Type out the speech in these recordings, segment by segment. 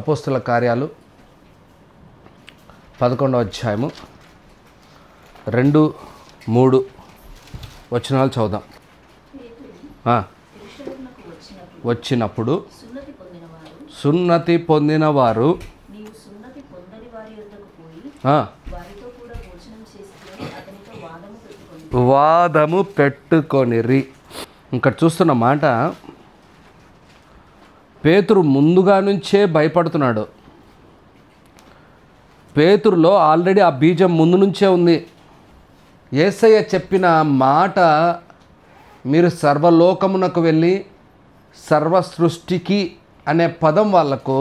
అపోస్తుల కార్యాలు 11వ అధ్యాయము 2-3 వచనాలు చదువుదాం. వచ్చినప్పుడు సున్నతి పొందిన వారు వాదము పెట్టుకొనిరి. ఇక్కడ చూస్తున్న మాట, పేతురు ముందుగా నుంచే భయపడుతున్నాడు. పేతురులో ఆల్రెడీ ఆ బీజం ముందు నుంచే ఉంది. యేసయ్య చెప్పిన మాట, మీరు సర్వలోకమునకు వెళ్ళి సర్వ సృష్టికి అనే పదం వాళ్ళకు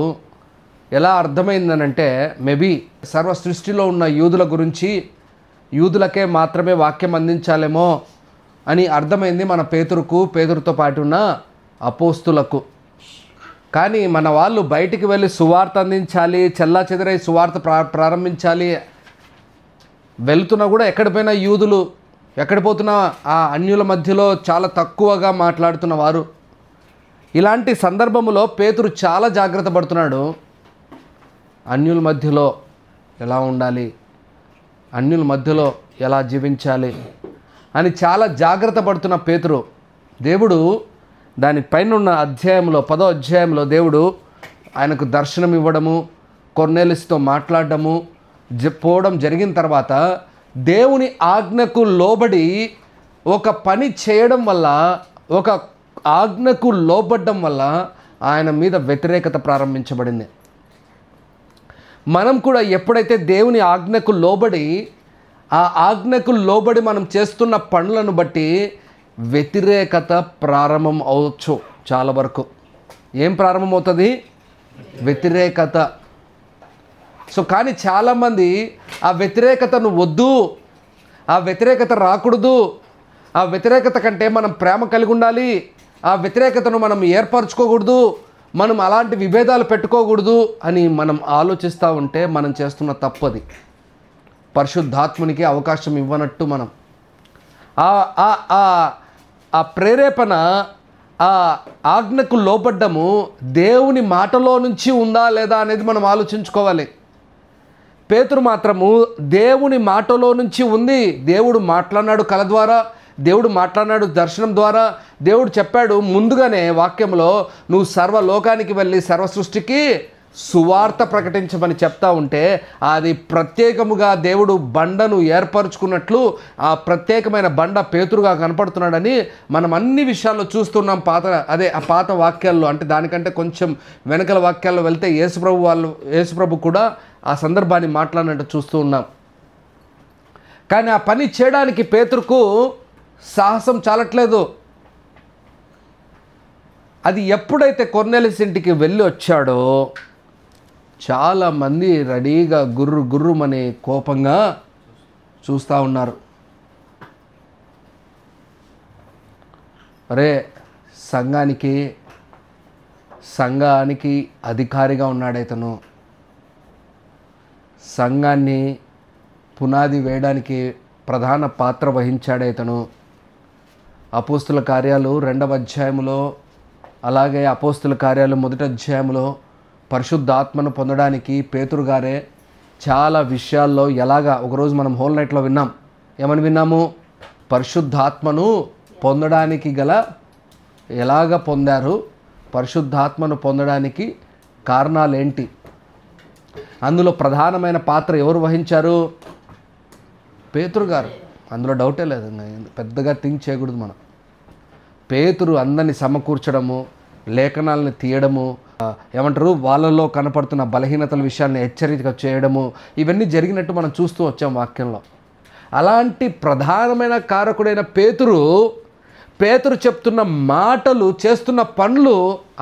ఎలా అర్థమైందనంటే, మేబీ సర్వ సృష్టిలో ఉన్న యూదుల గురించి, యూదులకే మాత్రమే వాక్యం అందించాలేమో అని అర్థమైంది మన పేతురుతో పాటు ఉన్న అపోస్తులకు. కానీ మన వాళ్ళు బయటికి వెళ్ళి సువార్త అందించాలి, చెల్లా చెదరై సువార్త ప్రారంభించాలి. వెళ్తున్నా కూడా ఎక్కడ పోయినా యూదులు, ఎక్కడ పోతున్నా ఆ అన్యుల మధ్యలో చాలా తక్కువగా మాట్లాడుతున్న వారు. ఇలాంటి సందర్భంలో పేతురు చాలా జాగ్రత్త పడుతున్నాడు. అన్యుల మధ్యలో ఎలా ఉండాలి, అన్యుల మధ్యలో ఎలా జీవించాలి అని చాలా జాగ్రత్త పడుతున్న పేతురు, దేవుడు దానిపైన ఉన్న అధ్యాయంలో 10వ అధ్యాయంలో దేవుడు ఆయనకు దర్శనం ఇవ్వడము, కొర్నేలిస్తో మాట్లాడడము పోవడం జరిగిన తర్వాత, దేవుని ఆజ్ఞకు లోబడి ఒక పని చేయడం వల్ల, ఒక ఆజ్ఞకు లోబడ్డం వల్ల ఆయన మీద వ్యతిరేకత ప్రారంభించబడింది. మనం కూడా ఎప్పుడైతే దేవుని ఆజ్ఞకు లోబడి, ఆ ఆజ్ఞకు లోబడి మనం చేస్తున్న పనులను బట్టి వ్యతిరేకత ప్రారంభం అవచ్చు. చాలా వరకు ఏం ప్రారంభమవుతుంది? వ్యతిరేకత. సో కానీ చాలామంది ఆ వ్యతిరేకతను వద్దు, ఆ వ్యతిరేకత రాకూడదు, ఆ వ్యతిరేకత కంటే మనం ప్రేమ కలిగి ఉండాలి, ఆ వ్యతిరేకతను మనం ఏర్పరచుకోకూడదు, మనం అలాంటి విభేదాలు పెట్టుకోకూడదు అని మనం ఆలోచిస్తూ ఉంటే మనం చేస్తున్న తప్పది. పరిశుద్ధాత్మునికి అవకాశం ఇవ్వనట్టు మనం ఆ ప్రేరేపణ, ఆ ఆజ్ఞకు లోబడ్డము దేవుని మాటలో నుంచి ఉందా లేదా అనేది మనం ఆలోచించుకోవాలి. పేతురు మాత్రము దేవుని మాటలో నుంచి ఉంది. దేవుడు మాట్లాడినాడు కళ ద్వారా, దేవుడు మాట్లాడినాడు దర్శనం ద్వారా. దేవుడు చెప్పాడు ముందుగానే వాక్యంలో, నువ్వు సర్వలోకానికి వెళ్ళి సర్వ సృష్టికి సువార్త ప్రకటించమని చెప్తా ఉంటే, అది ప్రత్యేకముగా దేవుడు బండను ఏర్పరచుకున్నట్లు ఆ ప్రత్యేకమైన బండ పేతురుగా కనపడుతున్నాడని మనం అన్ని విషయాల్లో చూస్తున్నాం. ఆ పాత వాక్యాల్లో, అంటే దానికంటే కొంచెం వెనకల వాక్యాల్లో వెళ్తే యేసుప్రభు కూడా ఆ సందర్భాన్ని మాట్లాడినట్టు చూస్తూ ఉన్నాం. కానీ ఆ పని చేయడానికి పేతురుకు సాహసం చాలట్లేదు. అది ఎప్పుడైతే కొర్నేలిస్ ఇంటికి వెళ్ళి వచ్చాడో, చాలామంది రెడీగా గుర్రుమని కోపంగా చూస్తూ ఉన్నారు. అరే, సంఘానికి అధికారిగా ఉన్నాడైతను, సంఘాన్ని పునాది వేయడానికి ప్రధాన పాత్ర వహించాడైతను. అపోస్తుల కార్యాలు 2వ అధ్యాయంలో, అలాగే అపోస్తుల కార్యాలు 1వ అధ్యాయంలో పరిశుద్ధాత్మను పొందడానికి పేతురు గారే చాలా విషయాల్లో ఎలాగా, ఒకరోజు మనం హోల్ నైట్లో విన్నాం. ఏమని విన్నాము? పరిశుద్ధాత్మను పొందడానికి ఎలాగ పొందారు, పరిశుద్ధాత్మను పొందడానికి కారణాలేంటి, అందులో ప్రధానమైన పాత్ర ఎవరు వహించారు? పేతురు గారు. అందులో డౌటే లేదు, పెద్దగా థింక్ చేయకూడదు మనం. పేతురు అందరినీ సమకూర్చడము, లేఖనాలను తీయడము, ఏమంటారు, వాళ్ళలో కనపడుతున్న బలహీనతల విషయాన్ని హెచ్చరిక చేయడము, ఇవన్నీ జరిగినట్టు మనం చూస్తూ వచ్చాం వాక్యంలో. అలాంటి ప్రధానమైన కారకుడైన పేతురు చెప్తున్న మాటలు, చేస్తున్న పనులు,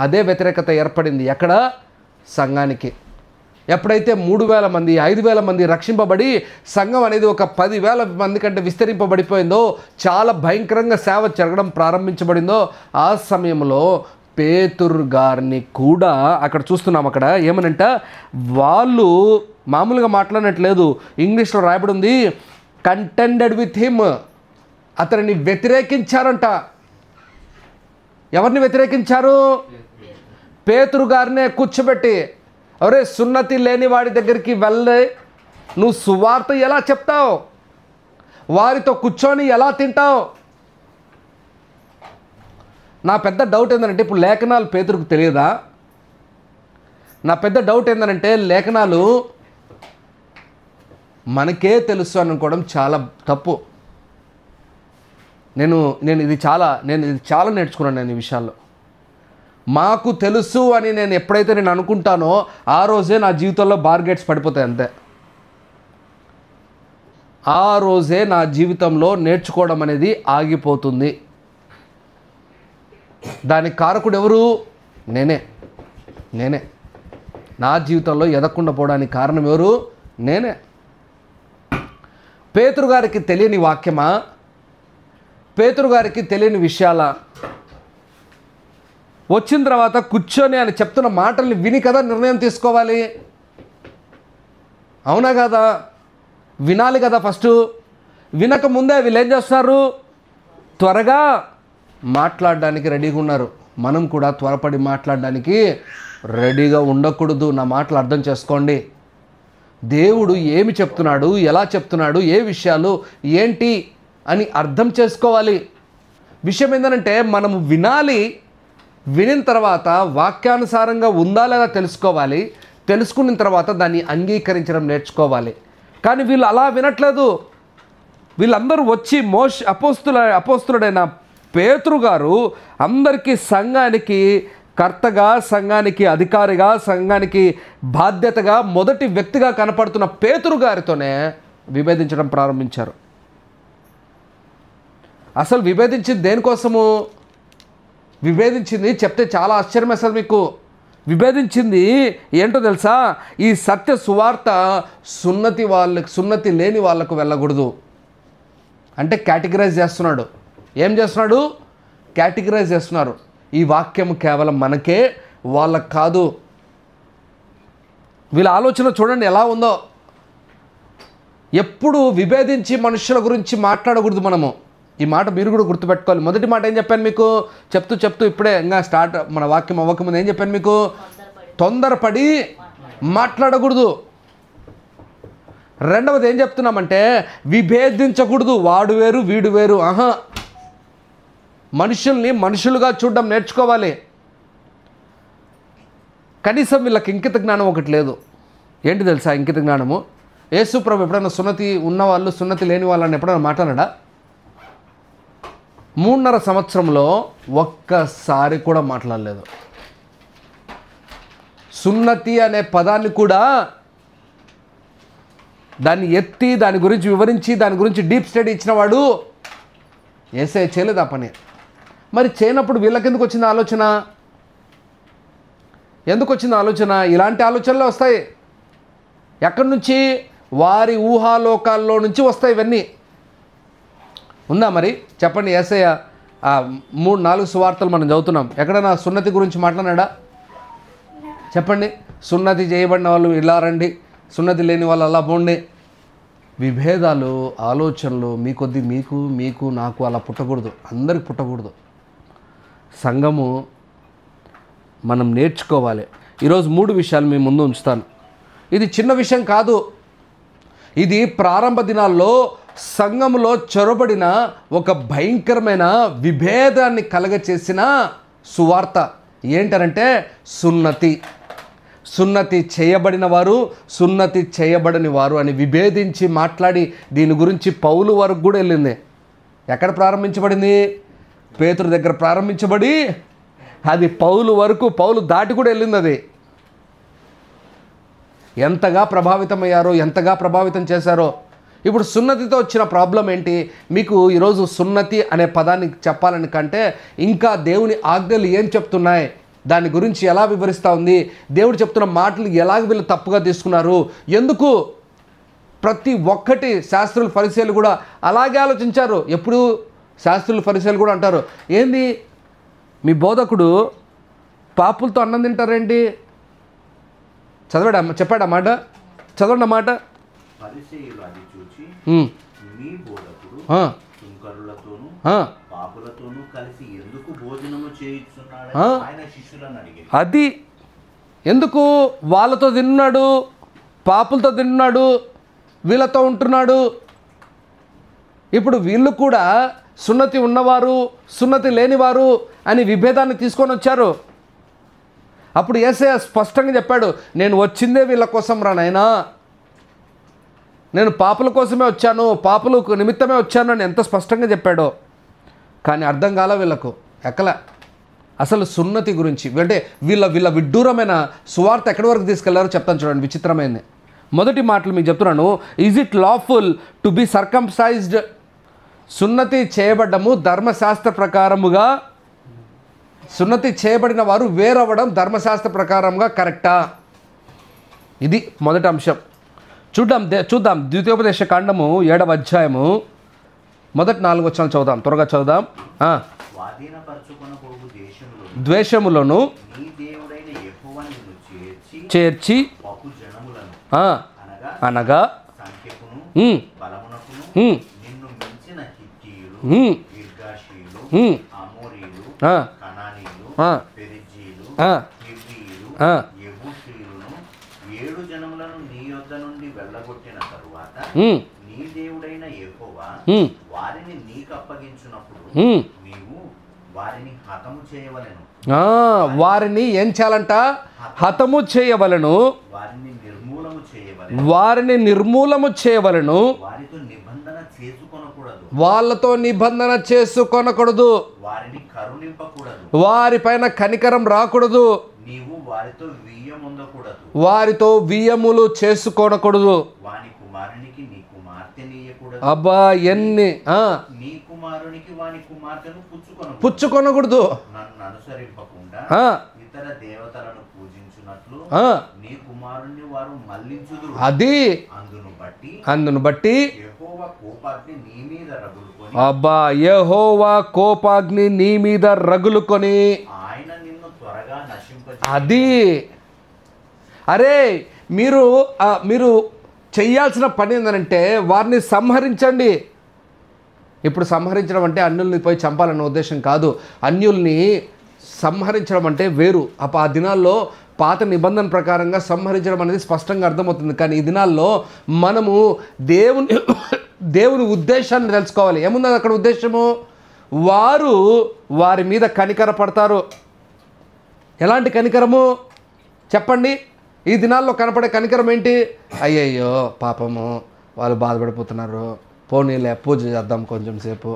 అదే వ్యతిరేకత ఏర్పడింది. ఎక్కడ? సంఘానికి. ఎప్పుడైతే 3,000 మంది 5,000 మంది రక్షింపబడి సంఘం అనేది ఒక 10,000 మంది కంటే విస్తరింపబడిపోయిందో, చాలా భయంకరంగా సేవ జరగడం ప్రారంభించబడిందో, ఆ సమయంలో పేతురు గారిని కూడా అక్కడ చూస్తున్నాం. అక్కడ ఏమనంట, వాళ్ళు మామూలుగా మాట్లాడినట్లేదు, ఇంగ్లీష్లో రాయబడి ఉంది, కంటెండెడ్ విత్ హిమ్, అతనిని వ్యతిరేకించారంట. ఎవరిని వ్యతిరేకించారు? పేతురు గారినే కూర్చోబెట్టి అరే సున్నతి లేని వాడి దగ్గరికి వెళ్ళే నువ్వు సువార్త ఎలా చెప్తావు? వారితో కూర్చొని ఎలా తింటావు? నా పెద్ద డౌట్ ఏంటంటే ఇప్పుడు లేఖనాలు పేతురుకు తెలియదా? నా పెద్ద డౌట్ ఏంటంటే లేఖనాలు మనకే తెలుసు అనుకోవడం చాలా తప్పు. నేను ఇది చాలా నేర్చుకున్నాను నేను ఈ విషయాల్లో. మాకు తెలుసు అని నేను ఎప్పుడైతే నేను అనుకుంటానో ఆ రోజే నా జీవితంలో బార్గేట్స్ పడిపోతాయి అంతే. ఆ రోజే నా జీవితంలో నేర్చుకోవడం అనేది ఆగిపోతుంది. దానికి కారకుడు ఎవరు? నేనే. నా జీవితంలో ఎదగకుండా పోవడానికి కారణం ఎవరు? నేనే. పేతురు గారికి తెలియని వాక్యమా? పేతురు గారికి తెలియని విషయాల? వచ్చిన తర్వాత కూర్చొని ఆయన చెప్తున్న మాటల్ని విని కదా నిర్ణయం తీసుకోవాలి. అవునా కదా? వినాలి కదా ఫస్ట్. వినక ముందే వీళ్ళు ఏం చేస్తున్నారు? త్వరగా మాట్లాడడానికి రెడీగా ఉన్నారు. మనం కూడా త్వరపడి మాట్లాడడానికి రెడీగా ఉండకూడదు. నా మాటలు అర్థం చేసుకోండి. దేవుడు ఏమి చెప్తున్నాడు, ఎలా చెప్తున్నాడు, ఏ విషయాలు ఏంటి అని అర్థం చేసుకోవాలి. విషయం ఏంటంటే మనము వినాలి. వినిన తర్వాత వాక్యానుసారంగా ఉందా లేదా తెలుసుకోవాలి. తెలుసుకున్న తర్వాత దాన్ని అంగీకరించడం నేర్చుకోవాలి. కానీ వీళ్ళు అలా వినట్లేదు. వీళ్ళందరూ వచ్చి అపోస్తులుడైన పేతురు గారు అందరికీ సంఘానికి కర్తగా, సంఘానికి అధికారిగా, సంఘానికి బాధ్యతగా మొదటి వ్యక్తిగా కనపడుతున్న పేతురు గారితోనే విభేదించడం ప్రారంభించారు. అసలు విభేదించింది దేనికోసము? విభేదించింది చెప్తే చాలా ఆశ్చర్యం వేస్తుంది మీకు. విభేదించింది ఏంటో తెలుసా? ఈ సత్య సువార్త సున్నతి లేని వాళ్ళకు వెళ్ళకూడదు అంటే కేటగిరైజ్ చేస్తున్నాడు. ఏం చేస్తున్నాడు? కేటగిరైజ్ చేస్తున్నారు. ఈ వాక్యం కేవలం మనకే, వాళ్ళకు కాదు. వీళ్ళ ఆలోచన చూడండి ఎలా ఉందో. ఎప్పుడు విభేదించి మనుషుల గురించి మాట్లాడకూడదు మనము. ఈ మాట మీరు కూడా గుర్తుపెట్టుకోవాలి. మొదటి మాట ఏం చెప్పాను మీకు? చెప్తూ ఇప్పుడే ఇంకా స్టార్ట్ మన వాక్యం అవ్వకముందు ఏం చెప్పాను మీకు? తొందరపడి మాట్లాడకూడదు. రెండవది ఏం చెప్తున్నామంటే విభేదించకూడదు. వాడు వేరు వీడు వేరు. మనుషుల్ని మనుషులుగా చూడడం నేర్చుకోవాలి. కనీసం వీళ్ళకి ఇంకిత జ్ఞానం ఒకటి లేదు. ఏంటి తెలుసా ఇంకిత జ్ఞానము? యేసు ప్రభు ఎప్పుడైనా సున్నతి ఉన్నవాళ్ళు సున్నతి లేని వాళ్ళని ఎప్పుడైనా మాట్లాడాడా? 3.5 సంవత్సరంలో ఒక్కసారి కూడా మాట్లాడలేదు. సున్నతి అనే పదాన్ని కూడా దాన్ని ఎత్తి దాని గురించి వివరించి దాని గురించి డీప్ స్టడీ ఇచ్చిన వాడు యేసయ్య చేయలేదు ఆ పని. మరి చేయనప్పుడు వీళ్ళకెందుకు వచ్చిన ఆలోచన? ఎందుకు వచ్చిన ఆలోచన? ఇలాంటి ఆలోచనలే వస్తాయి. ఎక్కడి నుంచి? వారి ఊహాలోకాల్లో నుంచి వస్తాయి ఇవన్నీ. ఉందా మరి? చెప్పండి. యేసయ్య 3-4 సువార్తలు మనం చదువుతున్నాం. ఎక్కడైనా సున్నతి గురించి మాట్లాడాడా? చెప్పండి. సున్నతి చేయబడిన వాళ్ళు ఇలా రండి, సున్నతి లేని వాళ్ళు అలా పోండి. విభేదాలు, ఆలోచనలు మీ కొద్ది మీకు నాకు అలా పుట్టకూడదు. అందరికి పుట్టకూడదు. సంఘము మనం నేర్చుకోవాలి. ఈరోజు 3 విషయాలు మీ ముందు ఉంచుతాను. ఇది చిన్న విషయం కాదు. ఇది ప్రారంభ దినాల్లో సంఘములో చొరబడిన ఒక భయంకరమైన విభేదాన్ని కలగచేసిన సువార్త. ఏంటంటే సున్నతి చేయబడిన వారు, సున్నతి చేయబడని వారు అని విభేదించి మాట్లాడి దీని గురించి పౌలు వరకు కూడా వెళ్ళింది. ఎక్కడ ప్రారంభించబడింది? పేతురు దగ్గర ప్రారంభించబడి అది పౌలు దాటి కూడా వెళ్ళింది. అది ఎంతగా ప్రభావితమయ్యారో, ఎంతగా ప్రభావితం చేశారో. ఇప్పుడు సున్నతితో వచ్చిన ప్రాబ్లం ఏంటి? మీకు ఈరోజు సున్నతి అనే పదాన్ని చెప్పాలని కంటే ఇంకా దేవుని ఆజ్ఞలు ఏం చెప్తున్నాయి, దాని గురించి ఎలా వివరిస్తూ ఉంది, దేవుడు చెప్తున్న మాటలు ఎలాగ వీళ్ళు తప్పుగా తీసుకున్నారు, ఎందుకు? ప్రతి ఒక్కటి శాస్త్రులు ఫరిసీయులు కూడా అలాగే ఆలోచించారు. ఎప్పుడు శాస్త్రులు ఫరిసీయులు కూడా అంటారు, ఏంది మీ బోధకుడు పాపులతో అన్నం తింటారేంటి? చెప్పాడు అన్నమాట. చదవండి అన్నమాట. అది ఎందుకు? వాళ్ళతో తిన్నాడు, పాపులతో తిన్నాడు, వీళ్ళతో ఉంటున్నాడు. ఇప్పుడు వీళ్ళు కూడా సున్నతి ఉన్నవారు, సున్నతి లేనివారు అని విభేదాన్ని తీసుకొని వచ్చారు. అప్పుడు యేసయ్య స్పష్టంగా చెప్పాడు, నేను వచ్చిందే వీళ్ళ కోసం రా నాయనా, నేను పాపుల కోసమే వచ్చాను, పాపులకు నిమిత్తమే వచ్చాను అని ఎంత స్పష్టంగా చెప్పాడో. కానీ అర్థం కాల వీళ్ళకు, ఎక్కల. అసలు సున్నతి గురించి అంటే వీళ్ళ విడ్డూరమైన సువార్త ఎక్కడి వరకు తీసుకెళ్లారో చెప్తాను చూడండి, విచిత్రమైంది. మొదటి మాటలు మీకు చెప్తున్నాను. Is it lawful to be circumcised? సున్నతి చేయబడ్డము ధర్మశాస్త్ర ప్రకారముగా, సున్నతి చేయబడిన వారు వేరవ్వడం ధర్మశాస్త్ర ప్రకారంగా కరెక్టా? ఇది మొదటి అంశం. చూద్దాం ద్వితీయోపదేశ కాండము 7వ అధ్యాయము మొదటి 4 వచనాలు చదువుదాం, త్వరగా చదువుదాం. ద్వేషములను చేర్చి అనగా వారిని నీకు అప్పగించినప్పుడు నీవు వారిని హతము చేయవలెను. వారిని ఏం చేయాలంట? హతము చేయవలను, వారిని నిర్మూలము చేయవలను, వారితో నిబంధన చేసుకొనకూడదు, వాళ్ళతో నిబంధన చేసుకొనకూడదు, వారిని కరుణింపకూడదు, వారిపైన కనికరం రాకూడదు, నీవు వారితో వియ్యముందకూడదు, వారితో వియ్యములు చేసుకోనకూడదు, వాని కుమారునికి నీ కుమార్తె నీయకూడదు. అబ్బా ఎన్ని! నీ కుమారునికి వాని కుమార్తెను పుచ్చుకొనకూడదు. నన్ను అనుసరింపకుండా ఇతర దేవతలను పూజించున్నట్లు నీ కుమారుని వారు మళ్లించుదురు. అది అందును బట్టి యెహోవా కోపాగ్ని నీ మీద రగులుకొని, అబ్బా యెహోవా కోపాగ్ని నీ మీద రగులుకొని ఆయన నిన్ను త్వరగా నశింపజేయును. అది అరే మీరు చెయ్యాల్సిన పని ఏంటంటే వారిని సంహరించండి. ఇప్పుడు సంహరించడం అంటే అన్యుల్ని పోయి చంపాలన్న ఉద్దేశం కాదు. అన్యుల్ని సంహరించడం అంటే వేరు. ఆ దినాల్లో పాత నిబంధన ప్రకారంగా సంహరించడం అనేది స్పష్టంగా అర్థమవుతుంది. కానీ ఈ దినాల్లో మనము దేవుని ఉద్దేశాన్ని తెలుసుకోవాలి. ఏమున్నది అక్కడ ఉద్దేశము? వారి మీద కనికర పడతారు. ఎలాంటి కనికరము చెప్పండి? ఈ దినాల్లో కనపడే కనికరం ఏంటి? అయ్యయ్యో పాపము వాళ్ళు బాధపడిపోతున్నారు, పోనీలే పూజ చేద్దాం కొంచెం సేపు,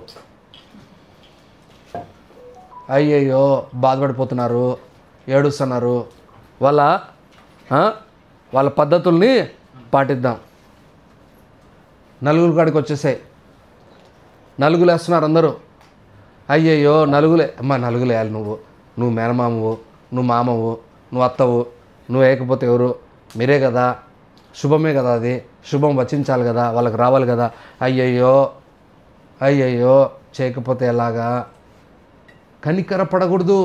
అయ్యయ్యో బాధపడిపోతున్నారు, ఏడుస్తున్నారు, వాళ్ళ పద్ధతుల్ని పాటిద్దాం. నలుగురు కాడికి వచ్చేసాయి, నలుగులు వేస్తున్నారు అందరూ. అయ్యయ్యో నలుగులే అమ్మా, నలుగులు వేయాలి. నువ్వు మేనమామవు, నువ్వు మామవు, నువ్వు అత్తవు, నువ్వు వేయకపోతే ఎవరు? మీరే కదా, శుభమే కదా, అది శుభం వచించాలి కదా, వాళ్ళకి రావాలి కదా. అయ్యయ్యో చేయకపోతే ఎలాగా? కనికర పడకూడదు.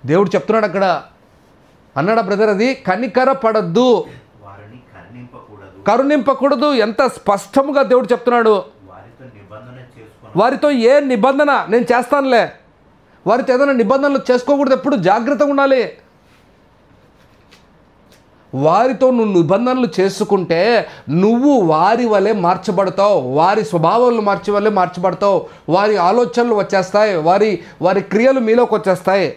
దేవుడు చెప్తున్నాడు అక్కడ, అన్నాడా బ్రదర్? అది కనికర పడద్దు, కరుణింపకూడదు. ఎంత స్పష్టంగా దేవుడు చెప్తున్నాడు. వారితో ఏ నిబంధన నేను చేస్తానులే, వారితో ఏదైనా నిబంధనలు చేసుకోకూడదు. ఎప్పుడు జాగ్రత్తగా ఉండాలి. వారితో నువ్వు నిబంధనలు చేసుకుంటే నువ్వు వారి వలె మార్చబడతావు, వారి స్వభావాలు మార్చబడతావు, వారి ఆలోచనలు వచ్చేస్తాయి, వారి క్రియలు మీలోకి వచ్చేస్తాయి.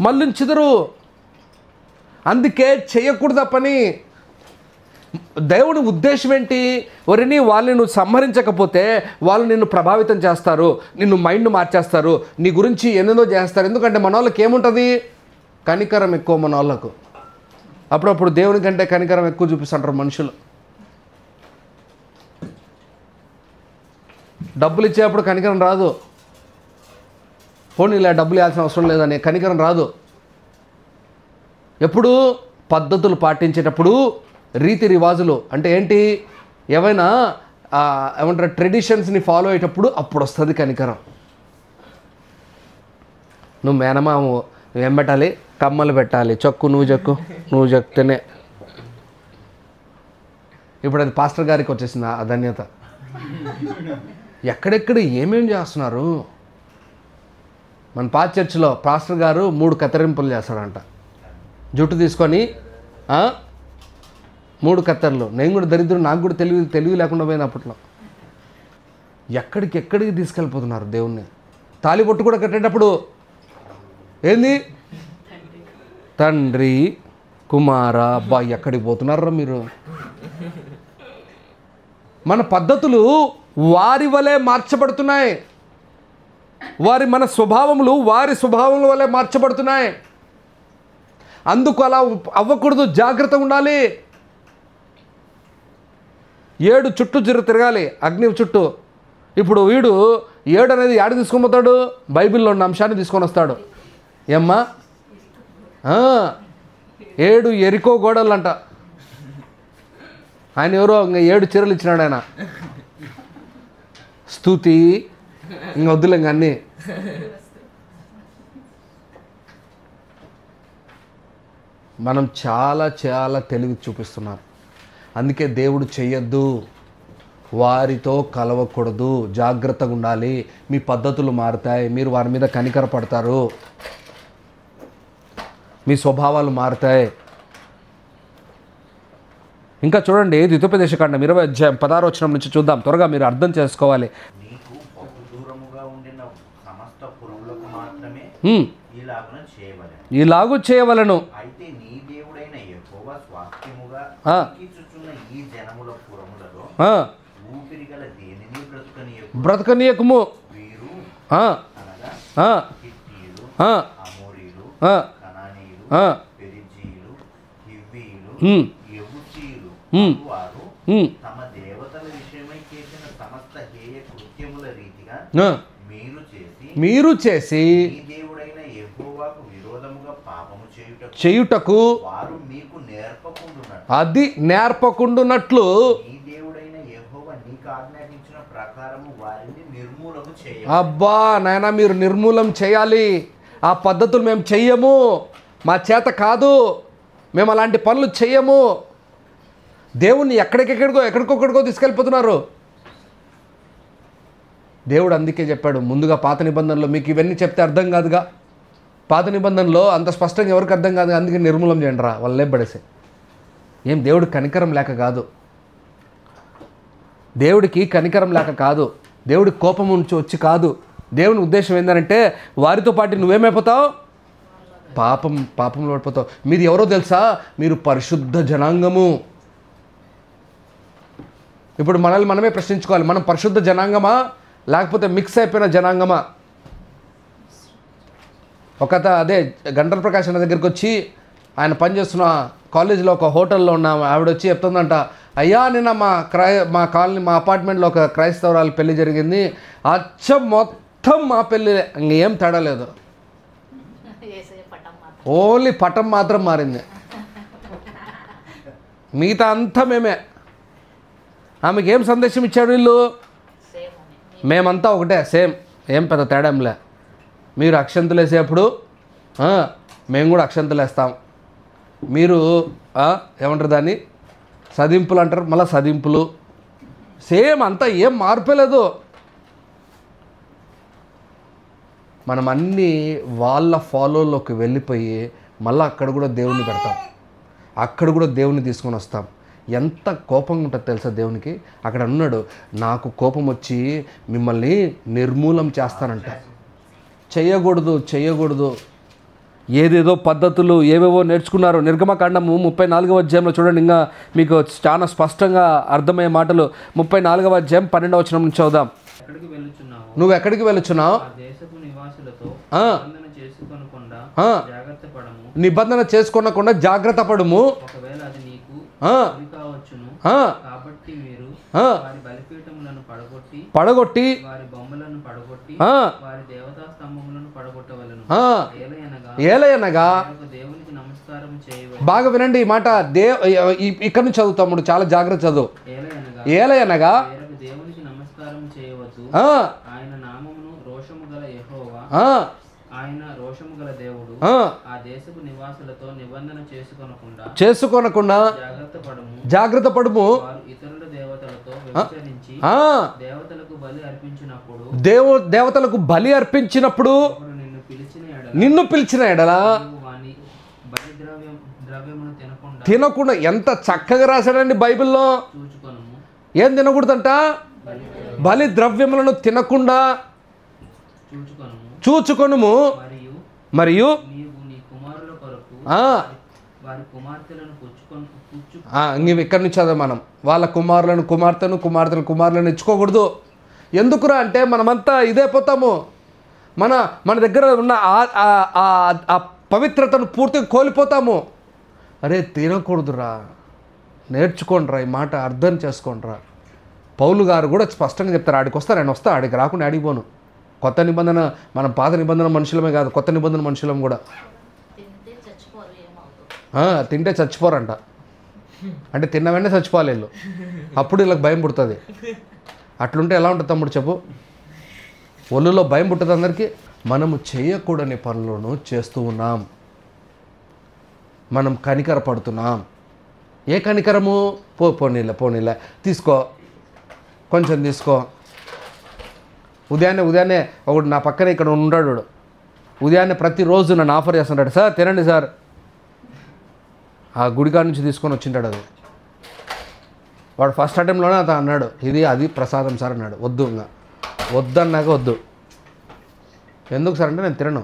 మళ్ళించుదురు. అందుకే చేయకూడదు పని. దేవుని ఉద్దేశం ఏంటి? వారిని వాళ్ళని నువ్వు సంహరించకపోతే వాళ్ళు నిన్ను ప్రభావితం చేస్తారు, నిన్ను మైండ్ మార్చేస్తారు, నీ గురించి ఎన్నెన్నో చేస్తారు. ఎందుకంటే మన వాళ్ళకి ఏముంటుంది? కనికరం ఎక్కువ మన వాళ్ళకు. అప్పుడప్పుడు దేవుని కంటే కనికరం ఎక్కువ చూపిస్తుంటారు మనుషులు. డబ్బులు ఇచ్చేటప్పుడు కనికరం రాదు. పోనీ ఇలా డబ్బులు ఇవ్వాల్సిన అవసరం లేదని కనికరం రాదు. ఎప్పుడు పద్ధతులు పాటించేటప్పుడు, రీతి రివాజులు అంటే ఏంటి, ఏమైనా ఏమంటారు ట్రెడిషన్స్ని ఫాలో అయ్యేటప్పుడు అప్పుడు వస్తుంది కనికరం. నువ్వు మేనమాము, నువ్వేం పెట్టాలి? కమ్మలు పెట్టాలి. నువ్వు చెక్తేనే. ఇప్పుడు అది పాస్టర్ గారికి వచ్చేసింది ఆ ధన్యత. ఎక్కడెక్కడ ఏమేం చేస్తున్నారు. మన పాత చర్చిలో పాస్టర్ గారు 3 కత్తిరింపులు చేస్తాడంట. జుట్టు తీసుకొని 3 కత్తెరలు. నేను కూడా దరిద్రం, నాకు కూడా తెలివి లేకుండా పోయిన అప్పట్లో. ఎక్కడికి తీసుకెళ్ళిపోతున్నారు దేవుణ్ణి. తాళిబొట్టు కూడా కట్టేటప్పుడు ఏంది తండ్రి కుమార, అబ్బా ఎక్కడికి పోతున్నారా మీరు. మన పద్ధతులు వారి వలె మార్చబడుతున్నాయి. మన స్వభావములు వారి స్వభావముల వలె మార్చబడుతున్నాయి. అందుకు అలా అవ్వకూడదు, జాగ్రత్తగా ఉండాలి. 7 చుట్టూ తిరగాలి అగ్ని చుట్టూ. ఇప్పుడు వీడు 7 అనేది యాడ తీసుకొని పోతాడు, బైబిల్లో ఉన్న అంశాన్ని తీసుకొని వస్తాడు. ఏమ్మా 7 ఎరికో గోడలు అంట. ఆయన ఎవరో ఇంకా 7 చీరలు ఇచ్చినాడు ఆయన. స్తుతి ఇంక వద్దులే ఇంక అన్నీ. మనం చాలా తెలివి చూపిస్తున్నారు. అందుకే దేవుడు చెయ్యొద్దు, వారితో కలవకూడదు, జాగ్రత్తగా ఉండాలి. మీ పద్ధతులు మారుతాయి, మీరు వారి మీద కనికర పడతారు, మీ స్వభావాలు మారుతాయి. ఇంకా చూడండి ద్వితోపదేశకాండం 20వ అధ్యాయం 16వ వచనం నుంచి చూద్దాం. త్వరగా మీరు అర్థం చేసుకోవాలి. నీకు బహు దూరముగా ఉండిన సమస్త పురుగులకు మాత్రమే ఇలాగు చేయవలెను. అయితే నీ దేవుడైన యెహోవా స్వాస్థ్యముగా ఇచ్చుచున్న ఈ జనముల పురములలో ఊపిరి గల దేనిని బ్రతకనీయకుము. వీరు అనగా హిత్తీయులు, అమోరీలు, కనానీయులు, పెరిజీయులు, హివ్వీయులు, యెబూసీయులు వారు తమ దేవతల విషయమై చేసిన సమస్త హేయ కృత్యముల రీతిగా మీరు చేసి మీ దేవుడైన యెహోవాకు విరోధముగా పాపము చేయుటకు వారు మీకు నేర్పకుండునట్లు మీ దేవుడైన యెహోవా నీకు ఆజ్ఞాపించిన ప్రకారము వారిని నిర్మూలము చేయాలి. అబ్బా నాయనా, మీరు నిర్మూలం చేయాలి. ఆ పద్ధతులు మేము చెయ్యము, మా చేత కాదు, మేము అలాంటి పనులు చెయ్యము. దేవుణ్ణి ఎక్కడికొక్కడికో తీసుకెళ్ళిపోతున్నారు. దేవుడు అందుకే చెప్పాడు ముందుగా పాత నిబంధనలో, మీకు ఇవన్నీ చెప్తే అర్థం కాదుగా, పాత నిబంధనలో అంత స్పష్టంగా ఎవరికి అర్థం కాదు, అందుకే నిర్మూలం చేయండి రా వాళ్ళే పడేసే. ఏం దేవుడికి కనికరం లేక కాదు, దేవుడికి కనికరం లేక కాదు, దేవుడికి కోపం నుంచి వచ్చి కాదు. దేవుని ఉద్దేశం ఏంటంటే వారితో పాటు నువ్వేమైపోతావు, పాపంలో పడిపోతావు. మీరు ఎవరో తెలుసా, మీరు పరిశుద్ధ జనాంగము. ఇప్పుడు మనల్ని మనమే ప్రశ్నించుకోవాలి, మనం పరిశుద్ధ జనాంగమా లేకపోతే మిక్స్ అయిపోయిన జనాంగమా? అదే గంటల ప్రకాష్ అన్న దగ్గరికి వచ్చి, ఆయన పనిచేస్తున్న కాలేజీలో ఒక హోటల్లో ఉన్న ఆవిడ వచ్చి చెప్తుందంట, అయ్యా నిన్న మా కాలనీ మా అపార్ట్మెంట్లో ఒక క్రైస్తవరాలు పెళ్లి జరిగింది, మొత్తం మా పెళ్ళి, ఇంకేం తేడా లేదు, ఓన్లీ పటం మాత్రం మారింది, మిగతా అంతా మేమే. ఆమెకి ఏం సందేశం ఇచ్చాడు వీళ్ళు, మేమంతా ఒకటే, సేమ్, ఏం పెద్ద తేడాంలే. మీరు అక్షంతలు వేసేప్పుడు మేము కూడా అక్షంతలు వేస్తాం, మీరు ఏమంటారు దాన్ని సదింపులు అంటారు, మళ్ళీ సదింపులు, సేమ్ అంతా, ఏం మార్పలేదు. మనం అన్నీ వాళ్ళ ఫాలోలోకి వెళ్ళిపోయి మళ్ళీ అక్కడ కూడా దేవుణ్ణి పెడతాం, అక్కడ కూడా దేవుణ్ణి తీసుకొని వస్తాం. ఎంత కోపంగా ఉంటుంది తెలుసా దేవునికి. అక్కడ అన్నాడు, నాకు కోపం వచ్చి మిమ్మల్ని నిర్మూలం చేస్తానంట. చెయ్యకూడదు. ఏదేదో పద్ధతులు ఏవేవో నేర్చుకున్నారు. నిర్గమకాండము 34వ అధ్యాయంలో చూడండి, ఇంకా మీకు చాలా స్పష్టంగా అర్థమయ్యే మాటలు. 34వ అధ్యాయం 12వ వచనం నుంచి చదువుదాం. నువ్వు ఎక్కడికి వెళ్ళుచున్నావు, నిబంధన చేసుకొనకుండా జాగ్రత్త పడము. పడగొట్టి ఏలయనగా, బాగా వినండి ఈ మాట, ఇక్కడ నుంచి చదువుతాము, చాలా జాగ్రత్త చదువు. ఏలయనగా రోషము గల దేవుడు ఆ దేశపు నివాసులతో నిబంధన చేసుకొనకుండా జాగ్రత్త పడుము. వారు ఇతరుల దేవతలతో వ్యభిచరించి దేవతలకు బలి అర్పించినప్పుడు నిన్ను పిలిచిన ఎడలా తినకుండా. ఎంత చక్కగా రాశాడండి బైబిల్లో. ఏం తినకూడదంట? బలి ద్రవ్యములను తినకుండా చూచుకొనుము. మరియు ఇంక ఇక్కడి నుంచి చదువు మనం. వాళ్ళ కుమార్తెలను ఇచ్చుకోకూడదు. ఎందుకురా అంటే మనమంతా ఇదైపోతాము. మన దగ్గర ఉన్న ఆ పవిత్రతను పూర్తిగా కోల్పోతాము. అరే తినకూడదురా, నేర్చుకోండిరా, ఈ మాట అర్థం చేసుకోండిరా. పౌలు గారు కూడా స్పష్టంగా చెప్తారు. ఆడికి వస్తా, నేను వస్తా, ఆడికి రాకుండా ఆడిపోను. కొత్త నిబంధన, మనం పాత నిబంధన మనుషులమే కాదు, కొత్త నిబంధన మనుషులం కూడా. తింటే చచ్చిపోరంట. అంటే తిన్న వెంటనే చచ్చిపోవాలి వీళ్ళు, అప్పుడు వీళ్ళకి భయం పుడుతుంది. అట్లుంటే ఎలా ఉంటుంది తమ్ముడు చెప్పు? ఒళ్ళులో భయం పుట్టదు అందరికీ. మనము చేయకూడని పనులను చేస్తూ ఉన్నాం, మనం కనికర పడుతున్నాం. ఏ కనికరము? పోనీలే తీసుకో, కొంచెం తీసుకో. ఉదయాన్నే ఒకడు నా పక్కన ఇక్కడ ఉన్నాడు. ఉదయాన్నే ప్రతిరోజు నన్ను ఆఫర్ చేస్తుంటాడు, సార్ తినండి సార్. ఆ గుడికాడ నుంచి తీసుకొని వచ్చింటాడు అది. వాడు ఫస్ట్ అటెంప్ట్లోనే అతను అన్నాడు, అది ప్రసాదం సార్ అన్నాడు. వద్దు, ఇంకా వద్దన్నాక వద్దు. ఎందుకు సార్ అంటే నేను తినను.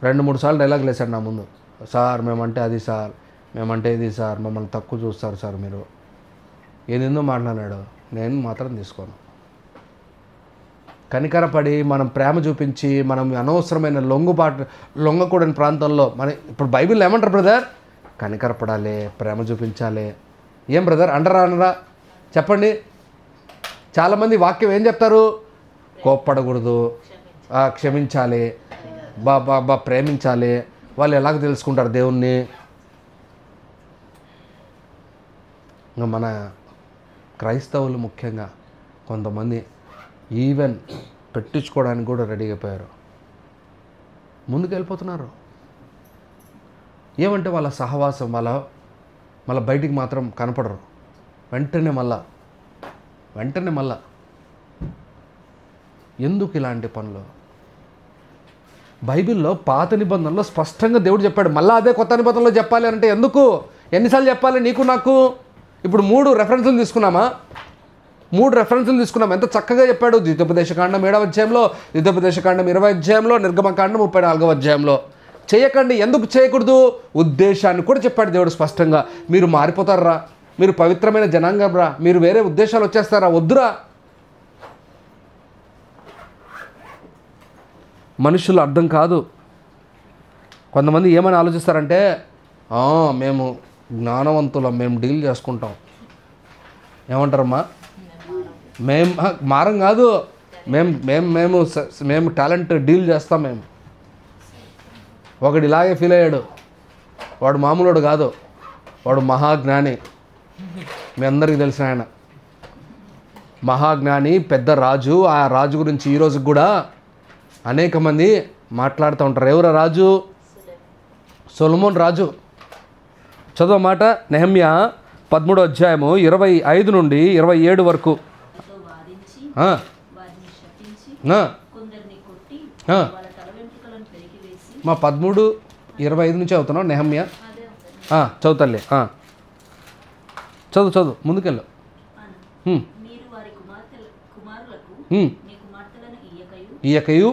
2-3 సార్లు డైలాగులు వేశాడు నా ముందు. సార్ మేమంటే అది సార్, మేమంటే ఇది సార్, మమ్మల్ని తక్కువ చూస్తారు సార్ మీరు. ఏదేందో మాట్లాడాడు. నేను మాత్రం తీసుకోను. కనికరపడి మనం ప్రేమ చూపించి మనం అనవసరమైన లొంగకూడని ప్రాంతంలో ఇప్పుడు బైబిల్ ఏమంటారు బ్రదర్? కనికరపడాలి, ప్రేమ చూపించాలి. ఏం బ్రదర్ అనరా చెప్పండి. చాలామంది వాక్యం ఏం చెప్తారు? కోప్పడకూడదు, క్షమించాలి, బా ప్రేమించాలి. వాళ్ళు ఎలాగ తెలుసుకుంటారు దేవుణ్ణి? ఇంకా మన క్రైస్తవులు ముఖ్యంగా కొంతమంది ఈవెన్ పెట్టించుకోవడానికి కూడా రెడీ అయిపోయారు, ముందుకు వెళ్ళిపోతున్నారు. ఏమంటే వాళ్ళ సహవాసం మళ్ళీ బయటికి మాత్రం కనపడరు. వెంటనే మళ్ళా ఎందుకు ఇలాంటి పనులు? బైబిల్లో పాత నిబంధనలో స్పష్టంగా దేవుడు చెప్పాడు. మళ్ళీ అదే కొత్త నిబంధనలో చెప్పాలి అంటే ఎందుకు? ఎన్నిసార్లు చెప్పాలి నీకు నాకు? ఇప్పుడు 3 రెఫరెన్సులు తీసుకున్నామా? 3 రెఫరెన్సులు తీసుకున్నాం. ఎంత చక్కగా చెప్పాడు. ద్వితోపదేశకాండం 7వ అధ్యాయంలో, ద్వితోపదేశకాండం 20వ అధ్యాయంలో, నిర్గమకాండం 34వ అధ్యాయంలో. చేయకండి. ఎందుకు చేయకూడదు? ఉద్దేశాన్ని కూడా చెప్పాడు దేవుడు స్పష్టంగా. మీరు మారిపోతారా? మీరు పవిత్రమైన జనాంగం రా, మీరు వేరే ఉద్దేశాలు వచ్చేస్తారా? వద్దురా. మనుషులు అర్థం కాదు. కొంతమంది ఏమని ఆలోచిస్తారంటే, మేము జ్ఞానవంతులం, మేము డీల్ చేసుకుంటాం. ఏమంటారమ్మా? మారం కాదు, మేము టాలెంట్ డీల్ చేస్తాం. ఒకడు ఇలాగే ఫీల్ అయ్యాడు. వాడు మామూలుడు కాదు, వాడు మహాజ్ఞాని. మీ అందరికీ తెలిసిన ఆయన మహాజ్ఞాని, పెద్ద రాజు. ఆ రాజు గురించి ఈరోజు కూడా అనేక మంది మాట్లాడుతూ ఉంటారు. ఎవరు రాజు? సొలొమోన్ రాజు. చదువు మాట. నెహెమ్యా 13వ అధ్యాయము 25 నుండి 27 వరకు. 13:25 నుంచి చదువుతున్నావు నెహెమ్యా. చదువుతలే, చదువు ముందుకెళ్ళు. ఇయ్యకయు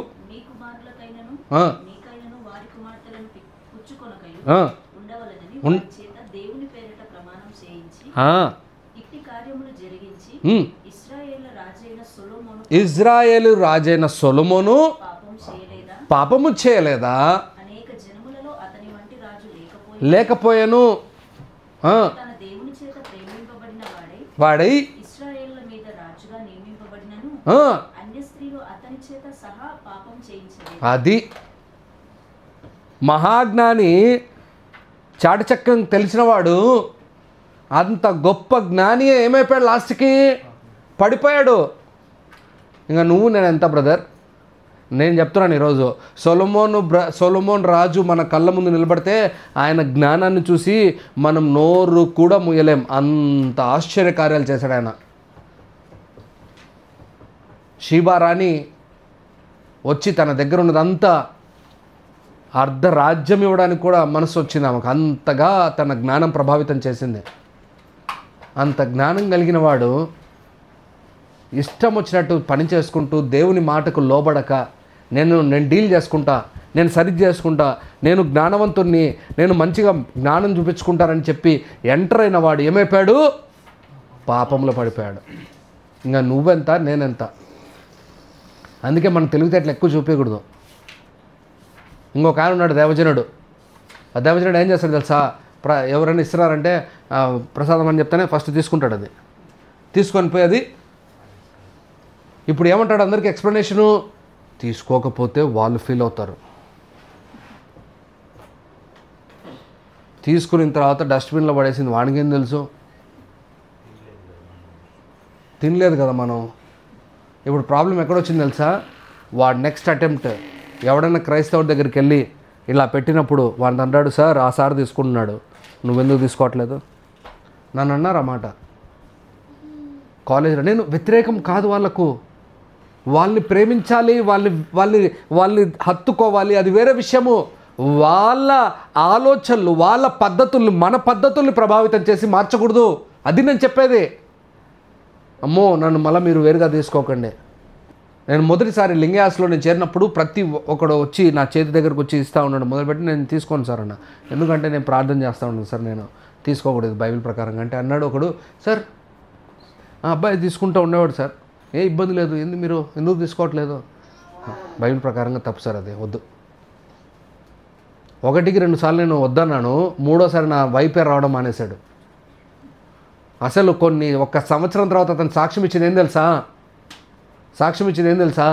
ఇజ్రాయేలు రాజైన సొలొమోను పాపము చేయలేదా? లేకపోయాను. వాడై అది మహాజ్ఞాని, చాటుచక్కం తెలిసినవాడు, అంత గొప్ప జ్ఞాని ఏమైపోయాడు? లాస్ట్కి పడిపోయాడు. ఇంకా నువ్వు నేను ఎంత బ్రదర్? నేను చెప్తున్నాను ఈరోజు, సొలొమోన్ రాజు మన కళ్ళ ముందు నిలబడితే ఆయన జ్ఞానాన్ని చూసి మనం నోరు కూడా ముయ్యలేం, అంత ఆశ్చర్యకార్యాలు చేశాడు ఆయన. షీబా రాణి వచ్చి తన దగ్గర ఉన్నదంతా అర్ధ రాజ్యం ఇవ్వడానికి కూడా మనసు వచ్చింది ఆమెకు, అంతగా తన జ్ఞానం ప్రభావితం చేసింది. అంత జ్ఞానం కలిగిన వాడు ఇష్టం వచ్చినట్టు పని చేసుకుంటూ దేవుని మాటకు లోబడక నేను డీల్ చేసుకుంటా, నేను సరి చేసుకుంటా, నేను జ్ఞానవంతుణ్ణి, నేను మంచిగా జ్ఞానం చూపించుకుంటానని చెప్పి ఎంటర్ అయిన వాడు ఏమైపోయాడు? పాపంలో పడిపోయాడు. ఇంకా నువ్వెంత నేనెంత. అందుకే మనం తెలివితేటలు ఎక్కువ చూపించకూడదు. ఇంకొక ఆయన ఉన్నాడు దేవజనుడు. ఆ దేవజనుడు ఏం చేస్తాడు తెలుసా? ఎవరైనా ఇస్తున్నారంటే ప్రసాదం అని చెప్తేనే ఫస్ట్ తీసుకుంటాడు. అది తీసుకొని పోయి అది ఇప్పుడు ఏమంటాడు అందరికీ ఎక్స్ప్లెనేషను, తీసుకోకపోతే వాళ్ళు ఫీల్ అవుతారు. తీసుకున్న తర్వాత డస్ట్బిన్లో పడేసింది వాడికి ఏం తెలుసు? తినలేదు కదా మనం. ఇప్పుడు ప్రాబ్లం ఎక్కడొచ్చింది తెలుసా? వాడు నెక్స్ట్ అటెంప్ట్ ఎవడైనా క్రైస్తవుడి దగ్గరికి వెళ్ళి ఇలా పెట్టినప్పుడు వాడిని అంటాడు, సార్ ఆ సార్ తీసుకుంటున్నాడు, నువ్వెందుకు తీసుకోవట్లేదు? నన్ను అన్నారు ఆ మాట కాలేజీలో. నేను వ్యతిరేకం కాదు వాళ్ళకు, వాళ్ళని ప్రేమించాలి, వాళ్ళని హత్తుకోవాలి, అది వేరే విషయము. వాళ్ళ ఆలోచనలు, వాళ్ళ పద్ధతుల్ని, మన పద్ధతుల్ని ప్రభావితం చేసి మార్చకూడదు. అది నేను చెప్పేది. అమ్మో నన్ను మళ్ళీ మీరు వేరుగా తీసుకోకండి. నేను మొదటిసారి లింగాయస్లో నేను చేరినప్పుడు ప్రతి ఒక్కడు వచ్చి నా చేతి దగ్గరకు వచ్చి ఇస్తూ ఉన్నాడు. మొదలుపెట్టి నేను తీసుకోను సార్ అన్న, ఎందుకంటే నేను ప్రార్థన చేస్తూ ఉన్నాను సార్, నేను తీసుకోకూడదు బైబిల్ ప్రకారంగా. అంటే అన్నాడు ఒకడు, సార్ ఆ అబ్బాయి తీసుకుంటూ ఉండేవాడు సార్, ఏ ఇబ్బంది లేదు, మీరు ఎందుకు తీసుకోవట్లేదు? బైబిల్ ప్రకారంగా తప్పు సార్, అది వద్దు. 1-2 సార్లు నేను వద్దన్నాను, 3వసారి నా వైపే రావడం మానేశాడు. అసలు ఒక సంవత్సరం తర్వాత అతను సాక్ష్యం ఇచ్చింది ఏం తెలుసా?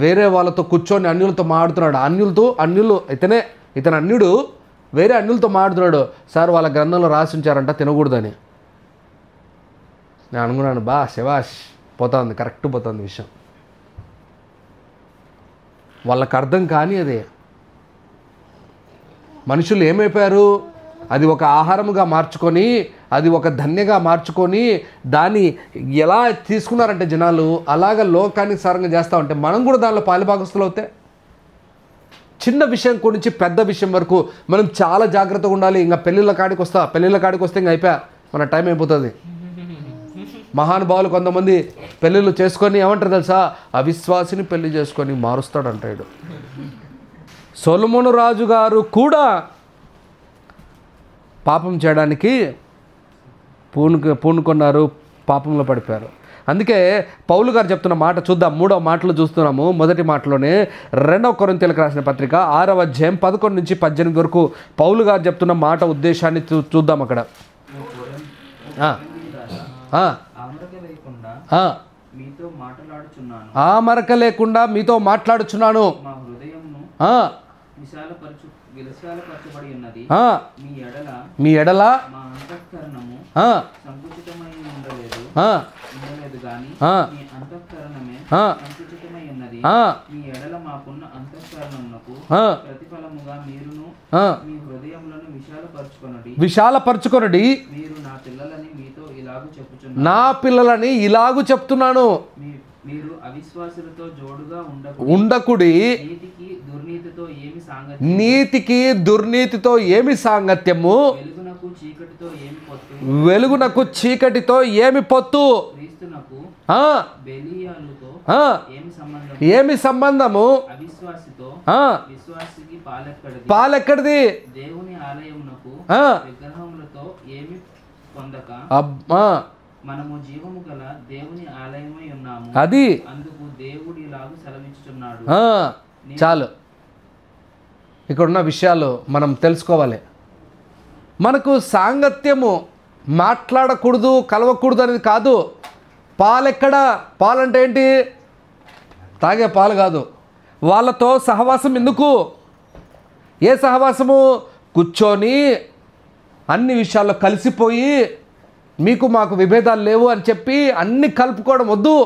వేరే వాళ్ళతో కూర్చొని అన్యులతో మాడుతున్నాడు. ఇతను అన్యుడు వేరే అన్యులతో మాడుతున్నాడు. సార్ వాళ్ళ గ్రంథంలో రాసి ఉంచారంట తినకూడదని. నేను అనుకున్నాను, శభాష్, పోతుంది, కరెక్ట్ పోతుంది విషయం. వాళ్ళకు అర్థం కానీ అదే. మనుషులు ఏమైపోయారు? అది ఒక ఆహారముగా మార్చుకొని, అది ఒక ధన్యగా మార్చుకొని దాన్ని ఎలా తీసుకున్నారంటే జనాలు, అలాగ లోకానికి సారంగా చేస్తూ ఉంటే మనం కూడా దానిలో పాలుభాగస్తులు అవుతే, చిన్న విషయం గురించి పెద్ద విషయం వరకు మనం చాలా జాగ్రత్తగా ఉండాలి. ఇంకా పెళ్ళిళ్ళ కాడికి వస్తే ఇంకా అయిపోయా, మన టైం అయిపోతుంది. మహానుభావులు కొంతమంది పెళ్ళిళ్ళు చేసుకొని ఏమంటారు తెలుసా? అవిశ్వాసిని పెళ్లి చేసుకొని మారుస్తాడు అంటాడు. సొలొమోను రాజు గారు కూడా పాపం చేయడానికి పూనుకున్నారు, పాపంలో పడిపోయారు. అందుకే పౌలు గారు చెప్తున్న మాట చూద్దాం. 3వ మాటలో చూస్తున్నాము. మొదటి మాటలోనే 2వ కొరింథీయులకు రాసిన పత్రిక 6వ అధ్యాయం 11 నుంచి 18 వరకు పౌలు గారు చెప్తున్న మాట ఉద్దేశాన్ని చూద్దాం. అక్కడ ఆ మరక లేకుండా మీతో మాట్లాడుచున్నాను, మీ ఎడల విశాలపరచుకొనడి, నా పిల్లలని ఇలాగు చెప్తున్నాను, ఉండకుడి, నీతికి దుర్నీతితో ఏమి సాంగత్యము, వెలుగునకు చీకటితో ఏమి పొత్తు, ఏమి సంబంధము, పాలెక్కడిది, మనము జీవము గల దేవుని ఆలయమై ఉన్నాము, అది అందుకు దేవుడు ఇలాగ సెలవిస్తున్నాడు. చాలు, ఇక్కడున్న విషయాలు మనం తెలుసుకోవాలి. మనకు సాంగత్యము మాట్లాడకూడదు, కలవకూడదు అనేది కాదు. పాలెక్కడ? పాలంటే ఏంటి? తాగే పాలు కాదు. వాళ్ళతో సహవాసం ఎందుకు? ఏ సహవాసము? కూర్చొని అన్ని విషయాల్లో కలిసిపోయి మీకు మాకు విభేదాలు లేవు అని చెప్పి అన్ని కలుపుకోవడం వద్దు.